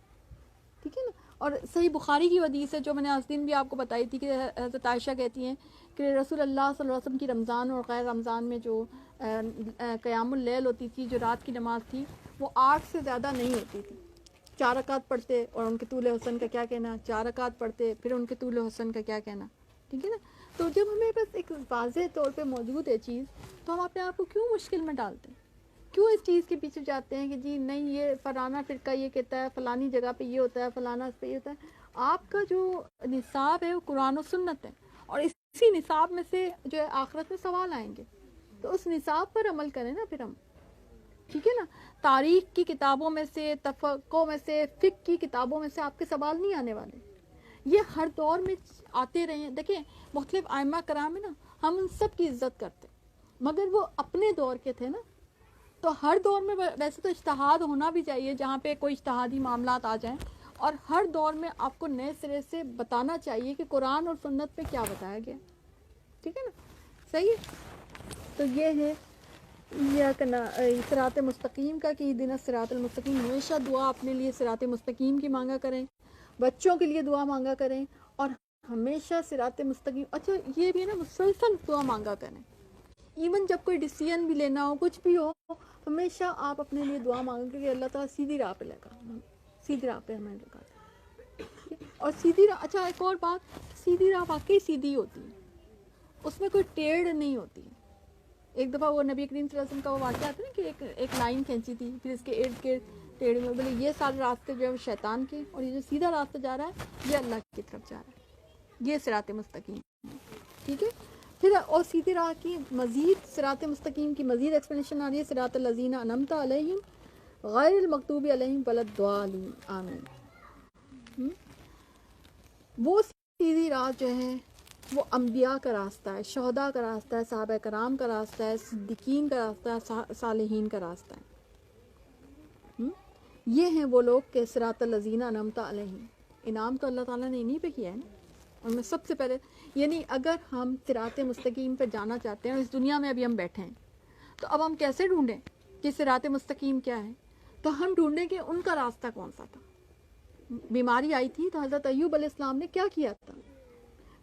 ٹھیک ہے نا. اور صحیح بخاری کی حدیث ہے جو میں نے آج دن بھی آپ کو بتائی تھی کہ حضرت عائشہ کہتی ہیں کہ رسول اللہ صلی اللہ علیہ وسلم کی رمضان اور غیر رمضان میں جو قیام اللیل ہوتی تھی، جو رات کی نماز تھی، وہ 8 سے زیادہ نہیں ہوتی تھی. 4 رکعت پڑھتے اور ان کے طول حسن کا کیا کہنا، 4 رکعت پڑھتے پھر ان کے طول حسن کا کیا کہنا. ٹھیک ہے نا. تو جب ہمیں بس ایک واضح طور پہ موجود ہے چیز، تو ہم اپنے آپ کو کیوں مشکل میں ڈالتے ہیں، کیوں اس چیز کے پیچھے جاتے ہیں کہ جی نہیں یہ فلانا فرقہ یہ کہتا ہے، فلانی جگہ پہ یہ ہوتا ہے، فلانا پہ یہ ہوتا ہے. آپ کا جو نصاب ہے وہ قرآن و سنت ہے، اور اسی نصاب میں سے جو ہے آخرت میں سوال آئیں گے، تو اس نصاب پر عمل کریں نا پھر ہم. ٹھیک ہے نا. تاریخ کی کتابوں میں سے، تفقہ میں سے، فقہ کی کتابوں میں سے آپ کے سوال نہیں آنے والے. یہ ہر دور میں آتے رہے ہیں. دیکھیں مختلف ائمہ کرام ہے نا، ہم ان سب کی عزت کرتے، مگر وہ اپنے دور کے تھے نا. تو ہر دور میں ویسے تو اجتہاد ہونا بھی چاہیے، جہاں پہ کوئی اجتہادی معاملات آ جائیں، اور ہر دور میں آپ کو نئے سرے سے بتانا چاہیے کہ قرآن اور سنت میں کیا بتایا گیا. ٹھیک ہے نا. صحیح ہے. تو یہ ہے صراط مستقیم کا، کہ اہدنا الصراط المستقیم. ہمیشہ دعا اپنے لیے صراط مستقیم کی مانگا کریں، بچوں کے لیے دعا مانگا کریں، اور ہمیشہ صراط مستقیم. اچھا یہ بھی ہے نا، مسلسل دعا مانگا کریں. ایون جب کوئی ڈیسیژن بھی لینا ہو، کچھ بھی ہو، ہمیشہ آپ اپنے لیے دعا مانگیں کہ اللہ تعالیٰ سیدھی راہ پہ لگا، سیدھی راہ پہ ہمیں لگا دے. اور سیدھی راہ، اچھا ایک اور بات، سیدھی راہ واقعی سیدھی ہوتی ہے، اس میں کوئی ٹیڑھ نہیں ہوتی. ایک دفعہ وہ نبی کریم صلی اللہ علیہ وسلم کا وہ واقعہ آتا ہے نا کہ ایک لائن کھینچی تھی، پھر اس کے ارد گرد ٹیڑھ میں، بولے یہ سارے راستے جو ہے وہ شیطان کے، اور یہ جو سیدھا راستہ جا رہا ہے یہ اللہ کی طرف جا رہا ہے. یہ صراط مستقیم. ٹھیک ہے. پھر اور سیدھی راہ کی مزید، صراط مستقیم کی مزید ایکسپلینیشن آ رہی ہے، صراط الذین انعمت علیہم غیر المغضوب علیہم ولا الضالین آمین. وہ سیدھی راہ جو ہے وہ انبیاء کا راستہ ہے، شہداء کا راستہ ہے، صحابہ کرام کا راستہ ہے، صدیقین کا راستہ ہے، صالحین کا راستہ ہے. یہ ہیں وہ لوگ کہ صراط الذین انعمت علیہم. انعام تو اللہ تعالیٰ نے انہی پہ کیا ہے نا. ان میں سب سے پہلے، یعنی اگر ہم صراط مستقیم پہ جانا چاہتے ہیں، اس دنیا میں ابھی ہم بیٹھے ہیں، تو اب ہم کیسے ڈھونڈیں کہ صراط مستقیم کیا ہے؟ تو ہم ڈھونڈیں کہ ان کا راستہ کون سا تھا. بیماری آئی تھی تو حضرت ایوب علیہ السلام نے کیا کیا تھا؟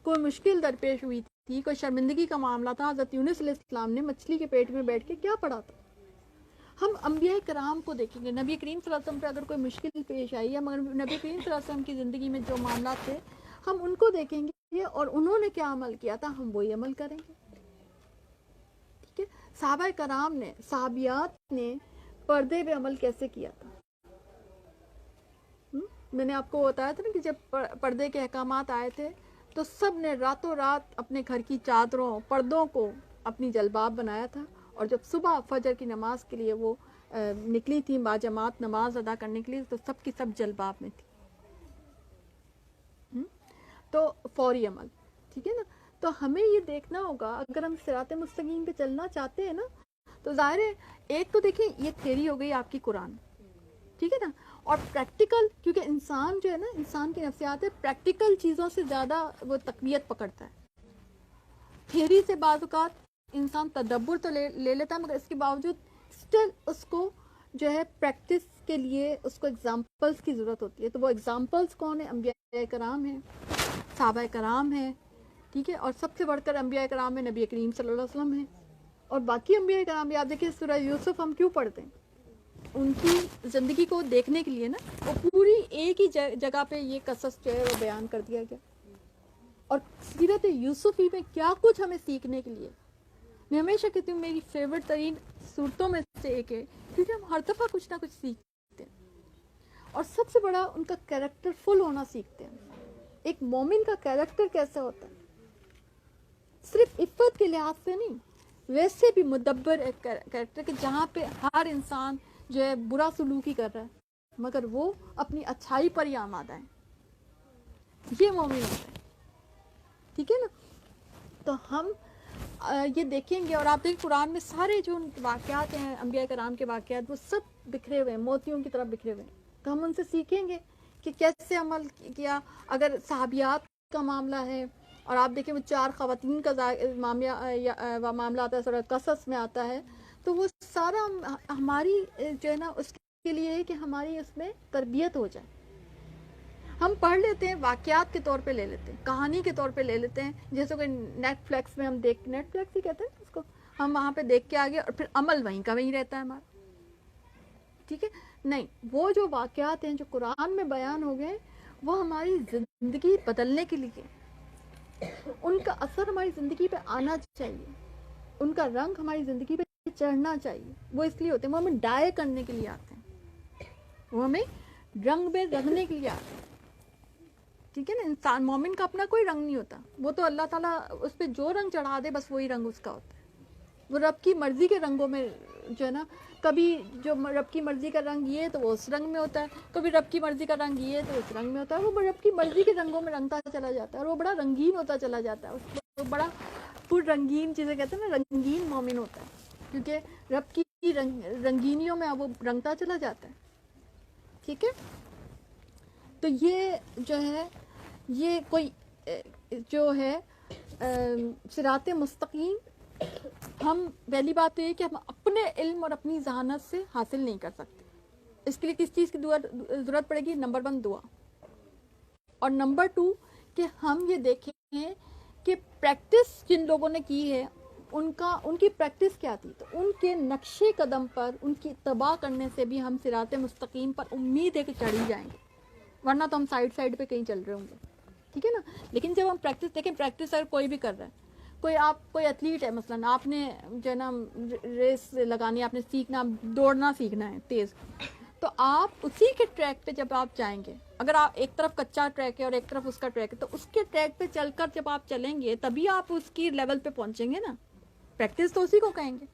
کوئی مشکل درپیش ہوئی تھی، کوئی شرمندگی کا معاملہ تھا، حضرت یونس علیہ السلام نے مچھلی کے پیٹ میں بیٹھ کے کیا پڑھا تھا؟ ہم انبیاء کرام کو دیکھیں گے. نبی کریم صلی اللہ علیہ وسلم پہ اگر کوئی مشکل پیش آئی ہے، مگر نبی کریم صلی اللہ علیہ وسلم کی زندگی میں جو معاملات تھے، ہم ان کو دیکھیں گے اور انہوں نے کیا عمل کیا تھا، ہم وہی عمل کریں گے. ٹھیک ہے. صحابہ کرام نے، صحابیات نے پردے پہ عمل کیسے کیا تھا؟ میں نے آپ کو بتایا تھا نا کہ جب پردے کے احکامات آئے تھے تو سب نے راتوں رات اپنے گھر کی چادروں، پردوں کو اپنی جلباب بنایا تھا، اور جب صبح فجر کی نماز کے لیے وہ نکلی تھی باجماعت نماز ادا کرنے کے لیے، تو سب کی سب جلباب میں تھی. تو فوری عمل. ٹھیک ہے نا. تو ہمیں یہ دیکھنا ہوگا، اگر ہم صراط مستقیم پہ چلنا چاہتے ہیں نا، تو ظاہر ہے ایک تو دیکھیں یہ تھیری ہو گئی آپ کی قرآن. ٹھیک ہے نا. اور پریکٹیکل، کیونکہ انسان جو ہے نا، انسان کی نفسیات ہے، پریکٹیکل چیزوں سے زیادہ وہ تقویت پکڑتا ہے. تھیری سے بعض اوقات انسان تدبر تو لے لیتا ہے، مگر اس کے باوجود اسٹل اس کو جو ہے پریکٹس کے لیے اس کو ایگزامپلس کی ضرورت ہوتی ہے. تو وہ ایگزامپلس کون ہیں؟ انبیاء کرام ہیں، صحابہ کرام ہیں. ٹھیک ہے. اور سب سے بڑھ کر انبیاء کرام میں نبی کریم صلی اللہ علیہ وسلم ہیں، اور باقی انبیاء کرام بھی. آپ دیکھیں سورہ یوسف ہم کیوں پڑھتے ہیں؟ ان کی زندگی کو دیکھنے کے لیے نا. وہ پوری ایک ہی جگہ پہ یہ قصص جو ہے وہ بیان کر دیا گیا. اور سیرت یوسف ہی میں کیا کچھ ہمیں سیکھنے کے لیے. میں ہمیشہ کہتی ہوں میری فیورٹ ترین صورتوں میں سے ایک ہے، کیونکہ ہم ہر دفعہ کچھ نہ کچھ سیکھتے ہیں، اور سب سے بڑا ان کا کیریکٹر فل ہونا سیکھتے ہیں. ایک مومن کا کیریکٹر کیسا ہوتا ہے، صرف عفت کے لحاظ سے نہیں، ویسے بھی مدبر ایک کیریکٹر کہ جہاں پہ ہر انسان جو ہے برا سلوکی کر رہا ہے مگر وہ اپنی اچھائی پر ہی آمادہ ہے. یہ مومن ہوتا ہے. ٹھیک ہے نا. تو ہم یہ دیکھیں گے، اور آپ دیکھیں قرآن میں سارے جو واقعات ہیں انبیاء کرام کے واقعات، وہ سب بکھرے ہوئے ہیں، موتیوں کی طرح بکھرے ہوئے ہیں. تو ہم ان سے سیکھیں گے کہ کیسے عمل کیا. اگر صحابیات کا معاملہ ہے، اور آپ دیکھیں وہ 4 خواتین کا معاملہ آتا ہے، سورہ قصص میں آتا ہے، تو وہ سارا ہماری جو ہے نا اس کے لیے ہے کہ ہماری اس میں تربیت ہو جائے. ہم پڑھ لیتے ہیں، واقعات کے طور پہ لے لیتے ہیں، کہانی کے طور پہ لے لیتے ہیں، جیسے کہ نیٹ فلیکس میں ہم نیٹ فلیکس ہی کہتے ہیں اس کو، ہم وہاں پہ دیکھ کے آگے، اور پھر عمل وہیں کا وہیں رہتا ہے ہمارا. ٹھیک ہے. نہیں، وہ جو واقعات ہیں جو قرآن میں بیان ہو گئے، وہ ہماری زندگی بدلنے کے لیے، ان کا اثر ہماری زندگی پہ آنا چاہیے، ان کا رنگ ہماری زندگی پہ چڑھنا چاہیے، وہ اس لیے ہوتے ہیں، وہ ہمیں ڈائے کرنے کے لیے آتے ہیں، وہ ہمیں رنگ میں رنگنے کے لیے آتے ہیں، ٹھیک ہے نا. انسان مومن کا اپنا کوئی رنگ نہیں ہوتا، وہ تو اللہ تعالیٰ اس پہ جو رنگ چڑھا دے بس وہی رنگ اس کا ہوتا ہے. وہ رب کی مرضی کے رنگوں میں جو ہے نا، کبھی جو رب کی مرضی کا رنگ یہ تو وہ اس رنگ میں ہوتا ہے، کبھی رب کی مرضی کا رنگ یہ تو اس رنگ میں ہوتا ہے. وہ رب کی مرضی کے رنگوں میں رنگتا چلا جاتا ہے اور وہ بڑا رنگین ہوتا چلا جاتا ہے، وہ بڑا پر رنگین چیزیں کہتے ہیں نا، رنگین مومن ہوتا ہے، کیونکہ رب کی رنگینیوں میں وہ رنگتا چلا جاتا ہے. ٹھیک ہے، تو یہ جو ہے، یہ کوئی جو ہے صراط مستقیم، ہم پہلی بات تو یہ کہ ہم اپنے علم اور اپنی ذہانت سے حاصل نہیں کر سکتے. اس کے لیے کس چیز کی ضرورت پڑے گی؟ نمبر 1 دعا، اور نمبر 2 کہ ہم یہ دیکھیں کہ پریکٹس جن لوگوں نے کی ہے ان کی پریکٹس کیا تھی، تو ان کے نقشے قدم پر ان کی اتباع کرنے سے بھی ہم صراط مستقیم پر امید ہے کہ چڑھ ہی جائیں گے، ورنہ تو ہم سائڈ پہ کہیں چل رہے ہوں گے. ٹھیک ہے نا. لیکن جب ہم پریکٹس دیکھیں، پریکٹس اگر کوئی بھی کر رہا ہے، کوئی ایتھلیٹ ہے مثلاً، آپ نے جو ہے نا ریس لگانی ہے، آپ نے سیکھنا، دوڑنا سیکھنا ہے تیز، تو آپ اسی کے ٹریک پہ جب آپ جائیں گے، اگر آپ ایک طرف کچا ٹریک ہے اور ایک طرف اس کا ٹریک ہے، تو اس کے ٹریک پہ چل کر جب آپ چلیں گے تبھی آپ اس کی لیول پہ پہنچیں گے نا. پریکٹس تو اسی کو کہیں گے.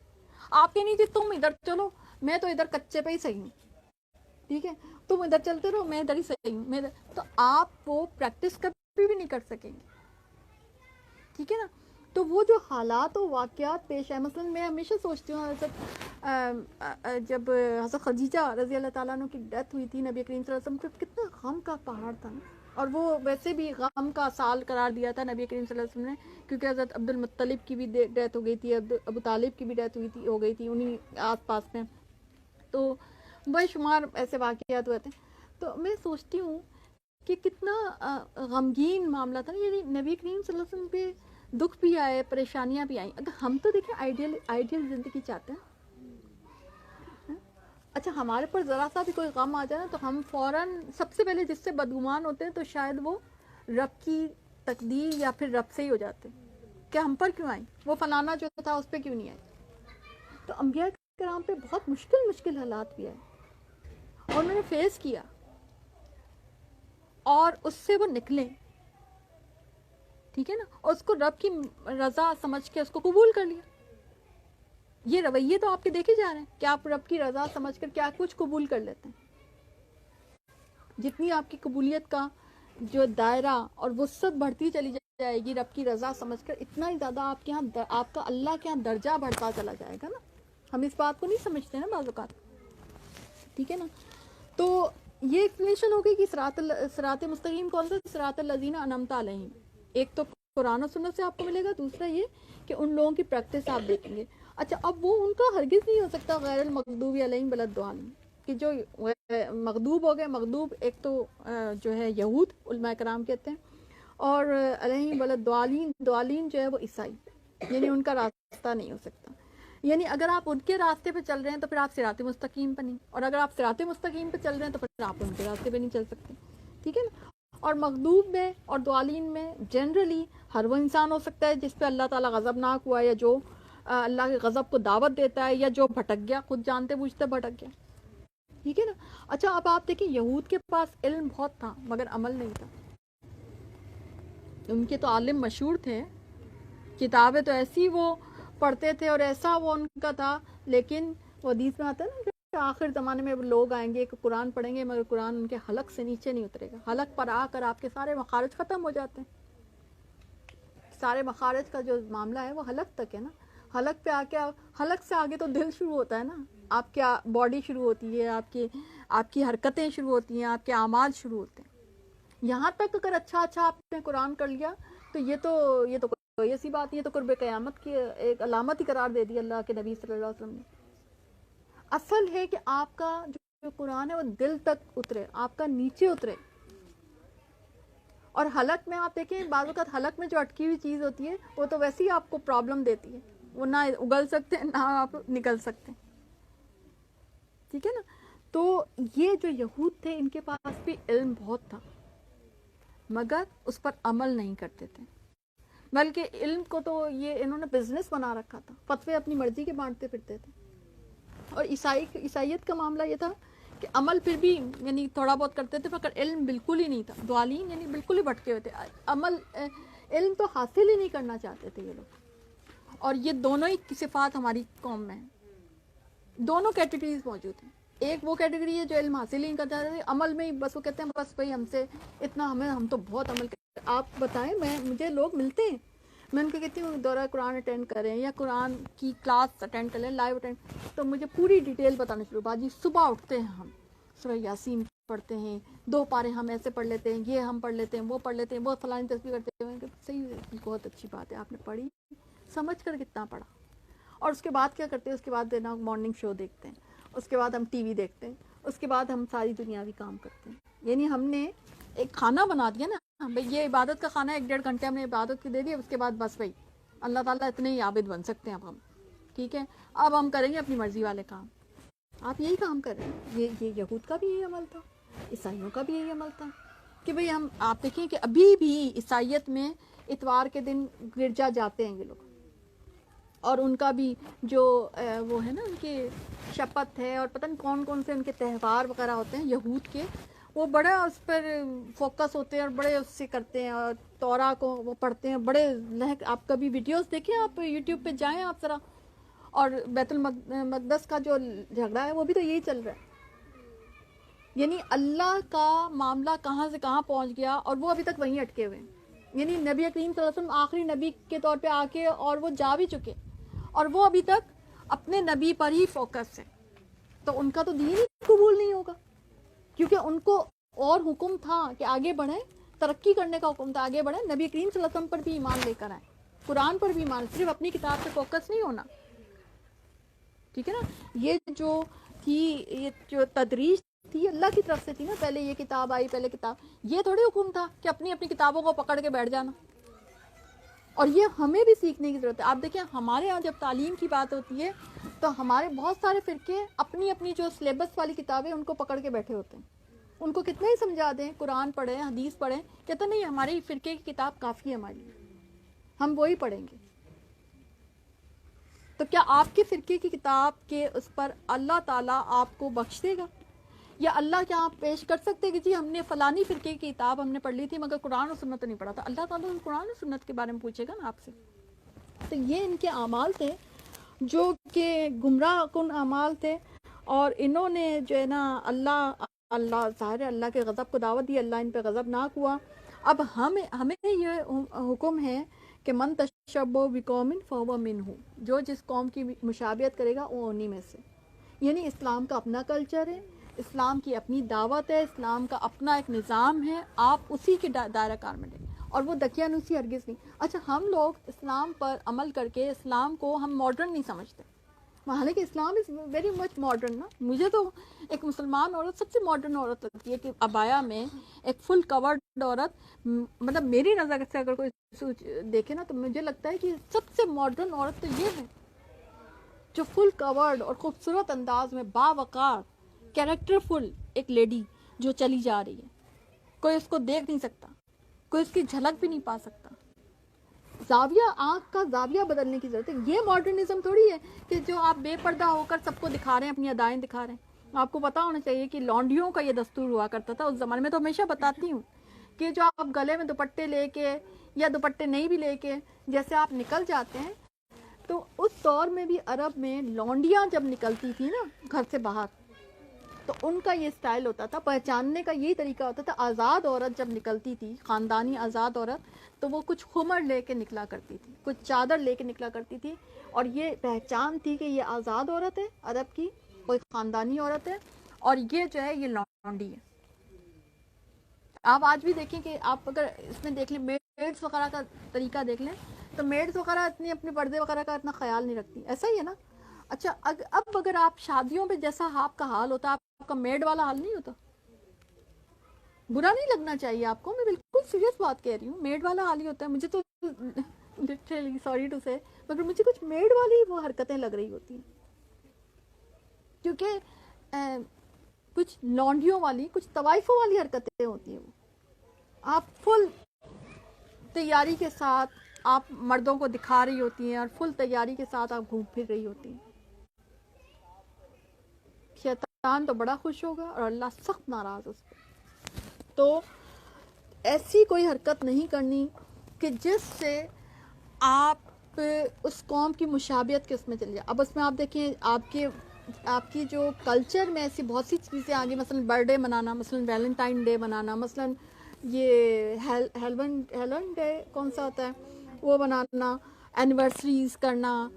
آپ کے نہیں جی تم ادھر چلو، میں تو ادھر کچے پہ ہی صحیح ہوں، ٹھیک ہے، تم ادھر چلتے رہو، میں ادھر ہی صحیح ہوں، تو آپ وہ پریکٹس کبھی بھی نہیں کر سکیں گے. ٹھیک ہے نا. تو وہ جو حالات و واقعات پیش آئے، مثلا میں ہمیشہ سوچتی ہوں جب حضرت خدیجہ رضی اللہ تعالیٰ عنہ کی ڈیتھ ہوئی تھی، نبی کریم صلی اللہ علیہ وسلم کو کتنا غم کا پہاڑ تھا نا، اور وہ ویسے بھی غم کا سال قرار دیا تھا نبی کریم صلی اللہ علیہ وسلم نے، کیونکہ حضرت عبد المطلب کی بھی ڈیتھ ہو گئی تھی، ابو طالب کی بھی ڈیتھ ہو گئی تھی انہی آس پاس میں، تو بے شمار ایسے واقعات ہوئے تھے. تو میں سوچتی ہوں کہ کتنا غمگین معاملہ تھا، یعنی نبی کریم صلی اللہ علیہ وسلم پہ دکھ بھی آئے، پریشانیاں بھی آئیں. اگر ہم تو دیکھیں آئیڈیل زندگی چاہتے ہیں. اچھا، ہمارے پر ذرا سا بھی کوئی غم آ جائے نا تو ہم فوراً سب سے پہلے جس سے بدگمان ہوتے ہیں تو شاید وہ رب کی تقدیر یا پھر رب سے ہی ہو جاتے ہیں کہ ہم پر کیوں آئی، وہ فلانا جو تھا اس پہ کیوں نہیں آئی. تو انبیاء کرام پہ بہت مشکل حالات بھی آئے اور انہوں نے فیس کیا اور اس سے وہ نکلے. ٹھیک ہے نا، اور اس کو رب کی رضا سمجھ کے اس کو قبول کر لیا. یہ رویے تو آپ کے دیکھے جا رہے ہیں کہ آپ رب کی رضا سمجھ کر کیا کچھ قبول کر لیتے ہیں. جتنی آپ کی قبولیت کا جو دائرہ اور وسعت بڑھتی چلی جائے گی رب کی رضا سمجھ کر، اتنا ہی زیادہ آپ کے ہاں آپ کا اللہ کے ہاں درجہ بڑھتا چلا جائے گا نا. ہم اس بات کو نہیں سمجھتے نا بعض اوقات. ٹھیک ہے نا. تو یہ ایکسپلینیشن ہو گئی کہ صراط مستقیم کون سا؟ صراط الذین انعمت علیہم. ایک تو قرآن و سنت سے آپ کو ملے گا، دوسرا یہ کہ ان لوگوں کی پریکٹس آپ دیکھیں گے. اچھا، اب وہ ان کا ہرگز نہیں ہو سکتا غیر المغضوب علیہم ولا الضالین، کہ جو مغضوب ہو گئے. مغضوب ایک تو جو ہے یہود علماء کرام کہتے ہیں، اور علیہم ولا الضالین، ضالین جو ہے وہ عیسائی، یعنی ان کا راستہ نہیں ہو سکتا. یعنی اگر آپ ان کے راستے پہ چل رہے ہیں تو پھر آپ صراط مستقیم پہ نہیں، اور اگر آپ صراط مستقیم پہ چل رہے ہیں تو پھر آپ ان کے راستے پہ نہیں چل سکتے. ٹھیک ہے نا. اور مغضوب میں اور ضالین میں جنرلی ہر وہ انسان ہو سکتا ہے جس پہ اللہ تعالیٰ غضبناک ہوا، یا جو اللہ کے غضب کو دعوت دیتا ہے، یا جو بھٹک گیا، خود جانتے بوجھتے بھٹک گیا. ٹھیک ہے نا. اچھا، اب آپ دیکھیں یہود کے پاس علم بہت تھا مگر عمل نہیں تھا. ان کے تو عالم مشہور تھے، کتابیں تو ایسی وہ پڑھتے تھے اور ایسا وہ ان کا تھا، لیکن وہ حدیث میں آتا ہے نا کہ آخر زمانے میں لوگ آئیں گے کہ قرآن پڑھیں گے مگر قرآن ان کے حلق سے نیچے نہیں اترے گا. حلق پر آ کر آپ کے سارے مخارج ختم ہو جاتے ہیں. سارے مخارج کا جو معاملہ ہے وہ حلق تک ہے نا. حلق پہ آ کے، حلق سے آگے تو دل شروع ہوتا ہے نا، آپ کی باڈی شروع ہوتی ہے، آپ کی حرکتیں شروع ہوتی ہیں، آپ کے اعمال شروع ہوتے ہیں. یہاں تک اگر اچھا آپ نے قرآن کر لیا تو یہ تو کوئی ایسی بات نہیں ہے، تو قرب قیامت کی ایک علامت ہی قرار دے دی اللہ کے نبی صلی اللہ علیہ وسلم نے. اصل ہے کہ آپ کا جو قرآن ہے وہ دل تک اترے، آپ کا نیچے اترے. اور حلق میں آپ دیکھیں بعض اوقات حلق میں جو اٹکی ہوئی چیز ہوتی ہے وہ تو ویسے ہی آپ کو پرابلم دیتی ہے، وہ نہ اگل سکتے ہیں نہ آپ نکل سکتے ہیں. ٹھیک ہے نا. تو یہ جو یہود تھے ان کے پاس بھی علم بہت تھا مگر اس پر عمل نہیں کرتے تھے. بلکہ علم کو تو یہ انہوں نے بزنس بنا رکھا تھا، فتوے اپنی مرضی کے بانٹتے پھرتے تھے. اور عیسائیت کا معاملہ یہ تھا کہ عمل پھر بھی یعنی تھوڑا بہت کرتے تھے، مگر علم بالکل ہی نہیں تھا. دعالین یعنی بالکل ہی بھٹکے ہوئے تھے، علم تو حاصل ہی نہیں کرنا چاہتے تھے یہ لوگ. اور یہ دونوں ہی صفات ہماری قوم میں ہیں، دونوں کیٹیگریز موجود ہیں. ایک وہ کیٹیگری ہے جو علم حاصل ہی نہیں کرتا ہے، عمل میں ہی بس وہ کہتے ہیں بس بھائی ہم سے اتنا ہم تو بہت عمل کرتے ہیں. آپ بتائیں، مجھے لوگ ملتے ہیں، میں ان کو کہتی ہوں دورہ قرآن اٹینڈ کریں یا قرآن کی کلاس اٹینڈ کریں، لائیو اٹینڈ، تو مجھے پوری ڈیٹیل بتانا شروع. باجی صبح اٹھتے ہیں ہم سورہ یاسین پڑھتے ہیں، 2 پارے ہم ایسے پڑھ لیتے ہیں، یہ ہم پڑھ لیتے ہیں، وہ پڑھ لیتے ہیں، وہ فلانی تسبیح کرتے ہیں. صحیح ہے، بہت اچھی بات ہے، آپ نے پڑھی، سمجھ کر کتنا پڑھا. اور اس کے بعد کیا کرتے ہیں؟ اس کے بعد دینا مارننگ شو دیکھتے ہیں، اس کے بعد ہم ٹی وی دیکھتے ہیں، اس کے بعد ہم ساری دنیاوی کام کرتے ہیں. یعنی ہم نے ایک کھانا بنا دیا نا بھئی، یہ عبادت کا کھانا ہے، 1-1.5 گھنٹے ہم نے عبادت کی دے دی، اس کے بعد بس بھائی اللہ تعالیٰ اتنے ہی عابد بن سکتے ہیں اب ہم، ٹھیک ہے، اب ہم کریں گے اپنی مرضی والے کام. آپ یہی کام کر رہے ہیں. یہ یہود کا بھی یہی عمل تھا، عیسائیوں کا بھی یہی عمل تھا کہ بھئی ہم، آپ دیکھیں کہ ابھی بھی عیسائیت میں اتوار کے دن گرجا جاتے ہیں یہ لوگ، اور ان کا بھی جو وہ ہے نا ان کے شپت ہے اور پتہ نہیں کون کون سے ان کے تہوار وغیرہ ہوتے ہیں یہود کے، وہ بڑا اس پر فوکس ہوتے ہیں اور بڑے اس سے کرتے ہیں، اور تورا کو وہ پڑھتے ہیں بڑے آپ کبھی ویڈیوز دیکھیں، آپ یوٹیوب پہ جائیں آپ ذرا. اور بیت المقدس کا جو جھگڑا ہے وہ بھی تو یہی چل رہا ہے. یعنی اللہ کا معاملہ کہاں سے کہاں پہنچ گیا اور وہ ابھی تک وہیں اٹکے ہوئے ہیں. یعنی نبی کریم صلی اللہ علیہ وسلم آخری نبی کے طور پہ آ کے اور وہ جا بھی چکے، اور وہ ابھی تک اپنے نبی پر ہی فوکس ہے. تو ان کا تو دین ہی قبول نہیں ہوگا، کیونکہ ان کو اور حکم تھا کہ آگے بڑھیں، ترقی کرنے کا حکم تھا، آگے بڑھیں، نبی کریم صلی اللہ علیہ وسلم پر بھی ایمان لے کر آئیں، قرآن پر بھی ایمان، صرف اپنی کتاب پہ فوکس نہیں ہونا، ٹھیک ہے نا. یہ جو تھی، یہ جو تدریج تھی اللہ کی طرف سے تھی نا، پہلے یہ کتاب آئی، پہلے کتاب، یہ تھوڑی حکم تھا کہ اپنی اپنی کتابوں کو پکڑ کے بیٹھ جانا. اور یہ ہمیں بھی سیکھنے کی ضرورت ہے. آپ دیکھیں ہمارے یہاں جب تعلیم کی بات ہوتی ہے تو ہمارے بہت سارے فرقے اپنی اپنی جو سلیبس والی کتابیں ان کو پکڑ کے بیٹھے ہوتے ہیں. ان کو کتنے ہی سمجھا دیں، قرآن پڑھیں، حدیث پڑھیں، کہتے نہیں ہماری فرقے کی کتاب کافی ہے ہماری، ہم وہی پڑھیں گے. تو کیا آپ کے فرقے کی کتاب کے اس پر اللہ تعالیٰ آپ کو بخش دے گا؟ یا اللہ کیا آپ پیش کر سکتے کہ جی ہم نے فلانی فرقے کی کتاب ہم نے پڑھ لی تھی مگر قرآن و سنت نہیں پڑھا تھا؟ اللہ تعالیٰ قرآن و سنت کے بارے میں پوچھے گا نا آپ سے. تو یہ ان کے اعمال تھے جو کہ گمراہ کن اعمال تھے، اور انہوں نے جو ہے نا اللہ ظاہر اللہ کے غضب کو دعوت دی، اللہ ان پہ غضبناک ہوا. اب ہمیں یہ حکم ہے کہ من تشبہ بقوم فہو منہ، جو جس قوم کی مشابہت کرے گا وہ انہی میں سے. یعنی اسلام کا اپنا کلچر ہے، اسلام کی اپنی دعوت ہے، اسلام کا اپنا ایک نظام ہے، آپ اسی کے دائرہ کار میں لیں، اور وہ دقیانوسی ہرگز نہیں. اچھا، ہم لوگ اسلام پر عمل کر کے اسلام کو ہم ماڈرن نہیں سمجھتے، حالانکہ اسلام از ویری مچ ماڈرن نا. مجھے تو ایک مسلمان عورت سب سے ماڈرن عورت لگتی ہے کہ ابایا میں ایک فل کورڈ عورت، مطلب میری نظر سے اگر کوئی دیکھے نا تو مجھے لگتا ہے کہ سب سے ماڈرن عورت تو یہ ہے جو فل کورڈ اور خوبصورت انداز میں باوقار کیریکٹر فل ایک لیڈی جو چلی جا رہی ہے، کوئی اس کو دیکھ نہیں سکتا، کوئی اس کی جھلک بھی نہیں پا سکتا. زاویہ، آنکھ کا زاویہ بدلنے کی ضرورت ہے. یہ ماڈرنزم تھوڑی ہے کہ جو آپ بے پردہ ہو کر سب کو دکھا رہے ہیں، اپنی ادائیں دکھا رہے ہیں. آپ کو پتا ہونا چاہیے کہ لونڈیوں کا یہ دستور ہوا کرتا تھا اس زمانے میں. تو ہمیشہ بتاتی ہوں کہ جو آپ گلے میں دوپٹے لے کے یا دوپٹے نہیں بھی لے کے جیسے آپ نکل جاتے ہیں، تو اس دور میں بھی عرب میں لونڈیاں جب نکلتی تھی نا گھر سے باہر، تو ان کا یہ سٹائل ہوتا تھا، پہچاننے کا یہی طریقہ ہوتا تھا. آزاد عورت جب نکلتی تھی، خاندانی آزاد عورت، تو وہ کچھ خمر لے کے نکلا کرتی تھی، کچھ چادر لے کے نکلا کرتی تھی، اور یہ پہچان تھی کہ یہ آزاد عورت ہے عرب کی، کوئی خاندانی عورت ہے، اور یہ جو ہے یہ لونڈی ہے. آپ آج بھی دیکھیں کہ آپ اگر اس میں دیکھ لیں میڈس وغیرہ کا طریقہ دیکھ لیں تو میڈس وغیرہ اتنی اپنے پردے وغیرہ کا اتنا خیال نہیں رکھتی. ایسا ہی ہے نا. اچھا، اب اگر آپ شادیوں پہ جیسا آپ کا حال ہوتا، آپ کا میڈ والا حال نہیں ہوتا. برا نہیں لگنا چاہیے آپ کو، میں بالکل سیریس بات کہہ رہی ہوں، میڈ والا حال ہی ہوتا ہے. مجھے تو لٹرلی سوری ٹو سے، مگر مجھے کچھ میڈ والی وہ حرکتیں لگ رہی ہوتی ہیں، کیونکہ کچھ لونڈیوں والی، کچھ طوائفوں والی حرکتیں ہوتی ہیں. وہ آپ فل تیاری کے ساتھ آپ مردوں کو دکھا رہی ہوتی ہیں اور فل تیاری کے ساتھ آپ گھوم پھر رہی ہوتی ہیں. شیطان تو بڑا خوش ہوگا اور اللہ سخت ناراض اس پہ. تو ایسی کوئی حرکت نہیں کرنی کہ جس سے آپ اس قوم کی مشابہت کے اس میں چلی جائے. اب اس میں آپ دیکھیں آپ کی جو کلچر میں ایسی بہت سی چیزیں آ گئی، مثلا برتھ ڈے منانا، مثلا ویلنٹائن ڈے منانا، مثلا یہ ہیلن ڈے کون سا ہوتا ہے وہ بنانا، اینیورسریز کرنا.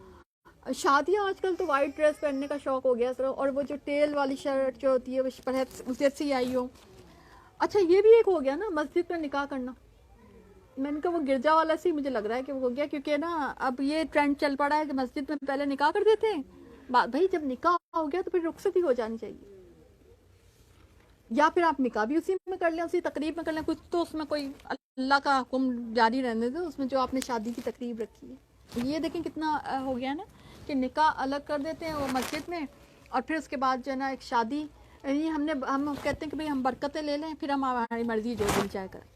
شادیاں آج کل تو وائٹ ڈریس پہننے کا شوق ہو گیا، اور وہ جو ٹیل والی شرٹ جو ہوتی ہے وہ پرہیپس اسے سے آئی ہو. اچھا یہ بھی ایک ہو گیا نا مسجد میں نکاح کرنا. میں نے کہا وہ گرجا والا سے مجھے لگ رہا ہے کہ وہ ہو گیا، کیونکہ نا اب یہ ٹرینڈ چل پڑا ہے کہ مسجد میں پہلے نکاح کر دیتے ہیں. بھائی جب نکاح ہو گیا تو پھر رخصت ہی ہو جانی چاہیے، یا پھر آپ نکاح بھی اسی میں کر لیں، اسی تقریب میں کر لیں. کچھ تو اس میں کوئی اللہ کا حکم جاری رہنے دے اس میں جو آپ نے شادی کی تقریب رکھی ہے. یہ دیکھیں کتنا ہو گیا نا کہ نکاح الگ کر دیتے ہیں وہ مسجد میں، اور پھر اس کے بعد جو ہے نا ایک شادی. ہم کہتے ہیں کہ بھئی ہم برکتیں لے لیں، پھر ہم ہماری مرضی جو دل چاہے کریں.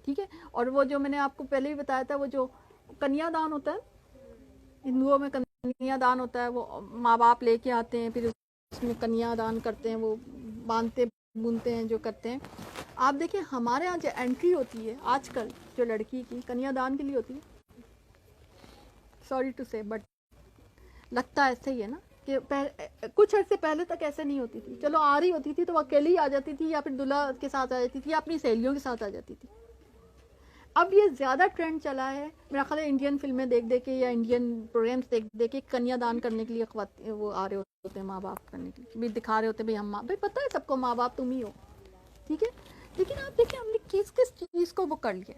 ٹھیک ہے. اور وہ جو میں نے آپ کو پہلے ہی بتایا تھا، وہ جو کنیا دان ہوتا ہے ہندوؤں میں، کنیا دان ہوتا ہے، وہ ماں باپ لے کے آتے ہیں، پھر اس میں کنیا دان کرتے ہیں، وہ باندھتے بونتے ہیں جو کرتے ہیں. آپ دیکھیں ہمارے ہاں جو انٹری ہوتی ہے آج کل جو لڑکی کی کنیا دان کے لیے ہوتی ہے، سوری ٹو سے بٹ لگتا ایسے ہی ہے نا کہ کچھ عرصے پہلے تک ایسے نہیں ہوتی تھی. چلو آ رہی ہوتی تھی تو وہ اکیلی آ جاتی تھی، یا پھر دلہا کے ساتھ آ جاتی تھی، یا اپنی سہیلیوں کے ساتھ آ جاتی تھی. اب یہ زیادہ ٹرینڈ چلا ہے میرا خیال ہے انڈین فلمیں دیکھ دیکھ کے یا انڈین پروگرامس دیکھ کے کنیا دان کرنے کے لیے وہ آ رہے ہوتے ہیں ماں باپ کرنے کے لیے بھی دکھا رہے ہوتے ہیں ہم بھائی پتہ ہے سب کو ماں باپ تم ہی ہو. ٹھیک ہے. لیکن آپ دیکھیں ہم نے کس چیز کو وہ کر لیا،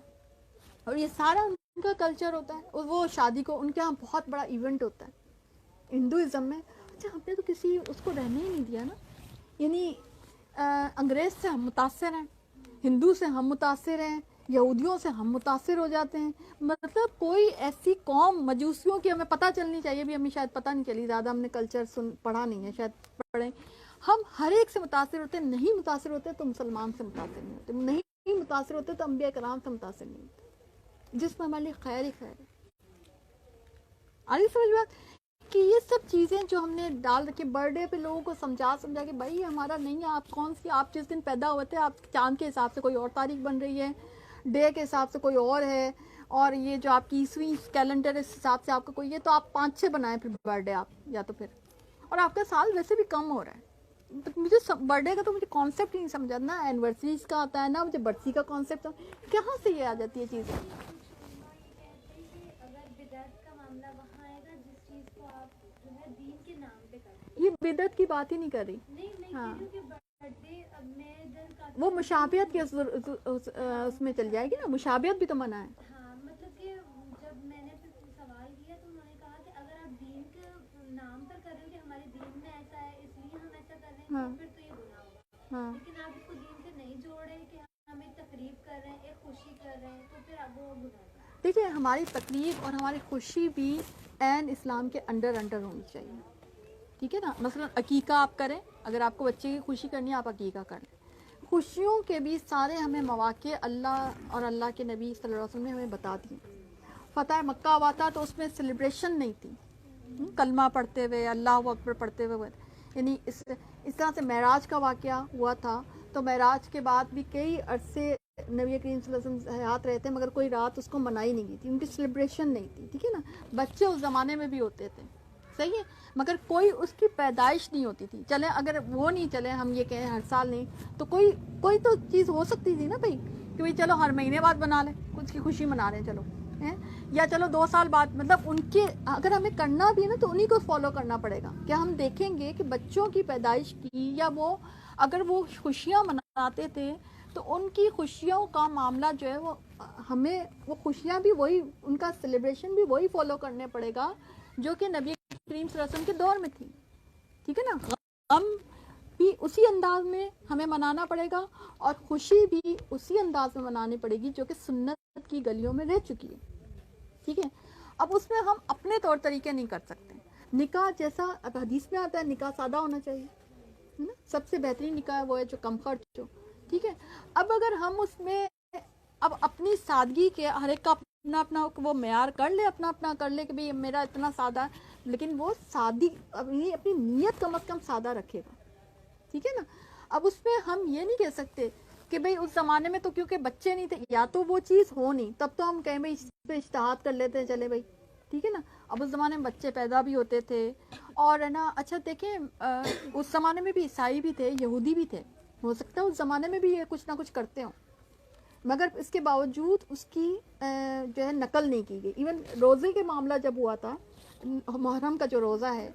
اور یہ سارا ان کا کلچر ہوتا ہے. اور وہ شادی کو ان کے یہاں بہت بڑا ایونٹ ہوتا ہے ہندوازم میں. اچھا ہم نے تو کسی اس کو رہنے ہی نہیں دیا نا. یعنی انگریز سے ہم متاثر ہیں، ہندو سے ہم متاثر ہیں، یہودیوں سے ہم متاثر ہو جاتے ہیں. مطلب کوئی ایسی قوم مجوسیوں کی ہمیں پتہ چلنی چاہیے، بھی ہمیں شاید پتہ نہیں چلی، زیادہ ہم نے کلچر پڑھا نہیں ہے، شاید پڑھیں. ہم ہر ایک سے متاثر ہوتے ہیں. نہیں متاثر ہوتے تو مسلمان سے متاثر نہیں ہوتے، نہیں متاثر ہوتے تو انبیاء کرام سے متاثر نہیں ہوتے، جس میں ہمارے لیے خیر ہی خیر ہے. آئی سمجھ بات کہ یہ سب چیزیں جو ہم نے ڈال رکھی برتھ ڈے پہ لوگوں کو سمجھا کہ بھائی ہمارا نہیں ہے، آپ کون سی، آپ جس دن پیدا ہوئے تھے آپ چاند کے حساب سے کوئی اور تاریخ بن رہی ہے، ڈے کے حساب سے کوئی اور ہے، اور یہ جو آپ کی عیسوی کیلنڈر اس حساب سے آپ کا کوئی ہے، تو آپ 5-6 بنائیں پھر برتھ ڈے آپ، یا تو پھر اور آپ کا سال ویسے بھی کم ہو رہا ہے. مجھے برتھ ڈے کا تو مجھے کانسیپٹ ہی نہیں سمجھا نا، اینیورسریز کا آتا ہے نا مجھے برسی کا کانسیپٹ، کہاں سے یہ آ جاتی ہے چیزیں. یہ بدعت کی بات ہی نہیں کر رہی. ہاں وہ مشابہت کے اس میں چل جائے گی نا، مشابہت بھی تو منع ہے. ہاں مطلب کہ جب میں نے سوال کیا تو انہوں نے کہا کہ اگر آپ دین کے نام پر کر رہے ہو کہ ہمارے دین میں ایسا ہے اس لیے ہم ایسا کر رہے ہیں تو پھر تو یہ گناہ ہوگا. لیکن آپ اس کو دین سے نہیں جوڑ رہے کہ ہم ایک تقریب کر رہے ہیں، ایک خوشی کر رہے ہیں، تو پھر اب وہ گناہ ہے. دیکھیے ہماری تقریب اور ہماری خوشی بھی عین اسلام کے انڈر ہونی چاہیے. ٹھیک ہے نا. مثلا عقیقہ آپ کریں، اگر آپ کو بچے کی خوشی کرنی ہے آپ عقیقہ کر لیں. خوشیوں کے بھی سارے ہمیں مواقع اللہ اور اللہ کے نبی صلی اللہ علیہ وسلم نے ہمیں بتا دیے. فتح مکہ ہوا تھا تو اس میں سیلیبریشن نہیں تھی، کلمہ پڑھتے ہوئے اللہ اکبر پڑھتے ہوئے. یعنی اس طرح سے معراج کا واقعہ ہوا تھا تو معراج کے بعد بھی کئی عرصے نبی کریم صلی اللہ علیہ وسلم حیات رہتے مگر کوئی رات اس کو منائی نہیں گئی تھی، ان کی سیلیبریشن نہیں تھی. ٹھیک ہے نا. بچے اس زمانے میں بھی ہوتے تھے، صحیح ہے، مگر کوئی اس کی پیدائش نہیں ہوتی تھی. چلیں اگر وہ نہیں چلے ہم یہ کہیں ہر سال نہیں تو کوئی تو چیز ہو سکتی تھی نا بھائی کہ بھائی چلو ہر مہینے بعد بنا لیں، اس کی خوشی منا لیں، چلو یا چلو 2 سال بعد. مطلب ان کے اگر ہمیں کرنا بھی ہے نا تو انہی کو فالو کرنا پڑے گا. کیا ہم دیکھیں گے کہ بچوں کی پیدائش کی یا وہ اگر وہ خوشیاں مناتے تھے تو ان کی خوشیوں کا معاملہ جو ہے وہ ہمیں وہ خوشیاں بھی وہی، ان کا سیلیبریشن بھی وہی فالو کرنے پڑے گا جو کہ نبی کریم صلی اللہ علیہ وسلم کے دور میں تھی. ٹھیک ہے نا. غم بھی اسی انداز میں ہمیں منانا پڑے گا اور خوشی بھی اسی انداز میں منانی پڑے گی جو کہ سنت کی گلیوں میں رہ چکی ہے. ٹھیک ہے. اب اس میں ہم اپنے طور طریقے نہیں کر سکتے. نکاح جیسا اب حدیث میں آتا ہے نکاح سادہ ہونا چاہیے نا، سب سے بہترین نکاح وہ ہے جو کم خرچ ہو. ٹھیک ہے. اب اگر ہم اس میں اب اپنی سادگی کے ہر ایک کا اپنا اپنا وہ معیار کر لے، اپنا اپنا کر لے کہ بھئی میرا اتنا سادہ ہے، لیکن وہ سادی اپنی نیت کم از کم سادہ رکھے گا، ٹھیک ہے نا. اب اس میں ہم یہ نہیں کہہ سکتے کہ بھئی اس زمانے میں تو کیونکہ بچے نہیں تھے، یا تو وہ چیز ہو نہیں، تب تو ہم کہیں بھئی اس پہ اجتہاد کر لیتے ہیں، چلے بھئی ٹھیک ہے نا. اب اس زمانے میں بچے پیدا بھی ہوتے تھے، اور ہے نا اچھا دیکھیں اس زمانے میں بھی عیسائی بھی تھے، یہودی بھی تھے، ہو سکتا ہے اس زمانے میں بھی یہ کچھ نہ کچھ کرتے ہوں، مگر اس کے باوجود اس کی جو ہے نقل نہیں کی گئی. ایون روزے کے معاملہ جب ہوا تھا، محرم کا جو روزہ ہے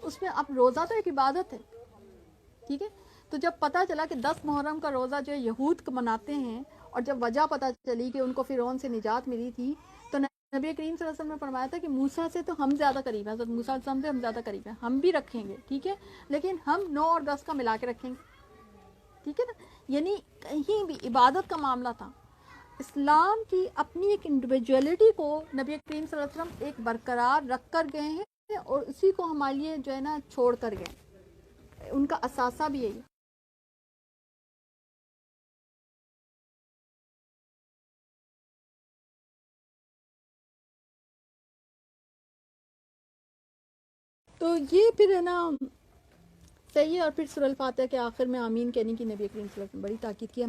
اس میں اب روزہ تو ایک عبادت ہے، ٹھیک ہے. تو جب پتہ چلا کہ 10 محرم کا روزہ جو یہود کو مناتے ہیں، اور جب وجہ پتہ چلی کہ ان کو فرعون سے نجات ملی تھی، تو نبی کریم صلی اللہ علیہ وسلم نے فرمایا تھا کہ موسیٰ سے تو ہم زیادہ قریب ہیں، حضرت موسیٰ علیہ السلام سے ہم زیادہ قریب ہیں، ہم بھی رکھیں گے، ٹھیک ہے، لیکن ہم 9 اور 10 کا ملا کے رکھیں گے، ٹھیک ہے نا. یعنی کہیں بھی عبادت کا معاملہ تھا. اسلام کی اپنی ایک انڈیویجویلٹی کو نبی کریم صلی اللہ علیہ وسلم ایک برقرار رکھ کر گئے ہیں، اور اسی کو ہمارے لیے جو ہے نا چھوڑ کر گئے. ان کا اثاثہ بھی یہی. تو یہ پھر ہے نا صحیح ہے. اور پھر سورہ الفاتحہ کے آخر میں آمین کہنے کی نبی کریم صلی اللہ علیہ وسلم بڑی تاکید کی.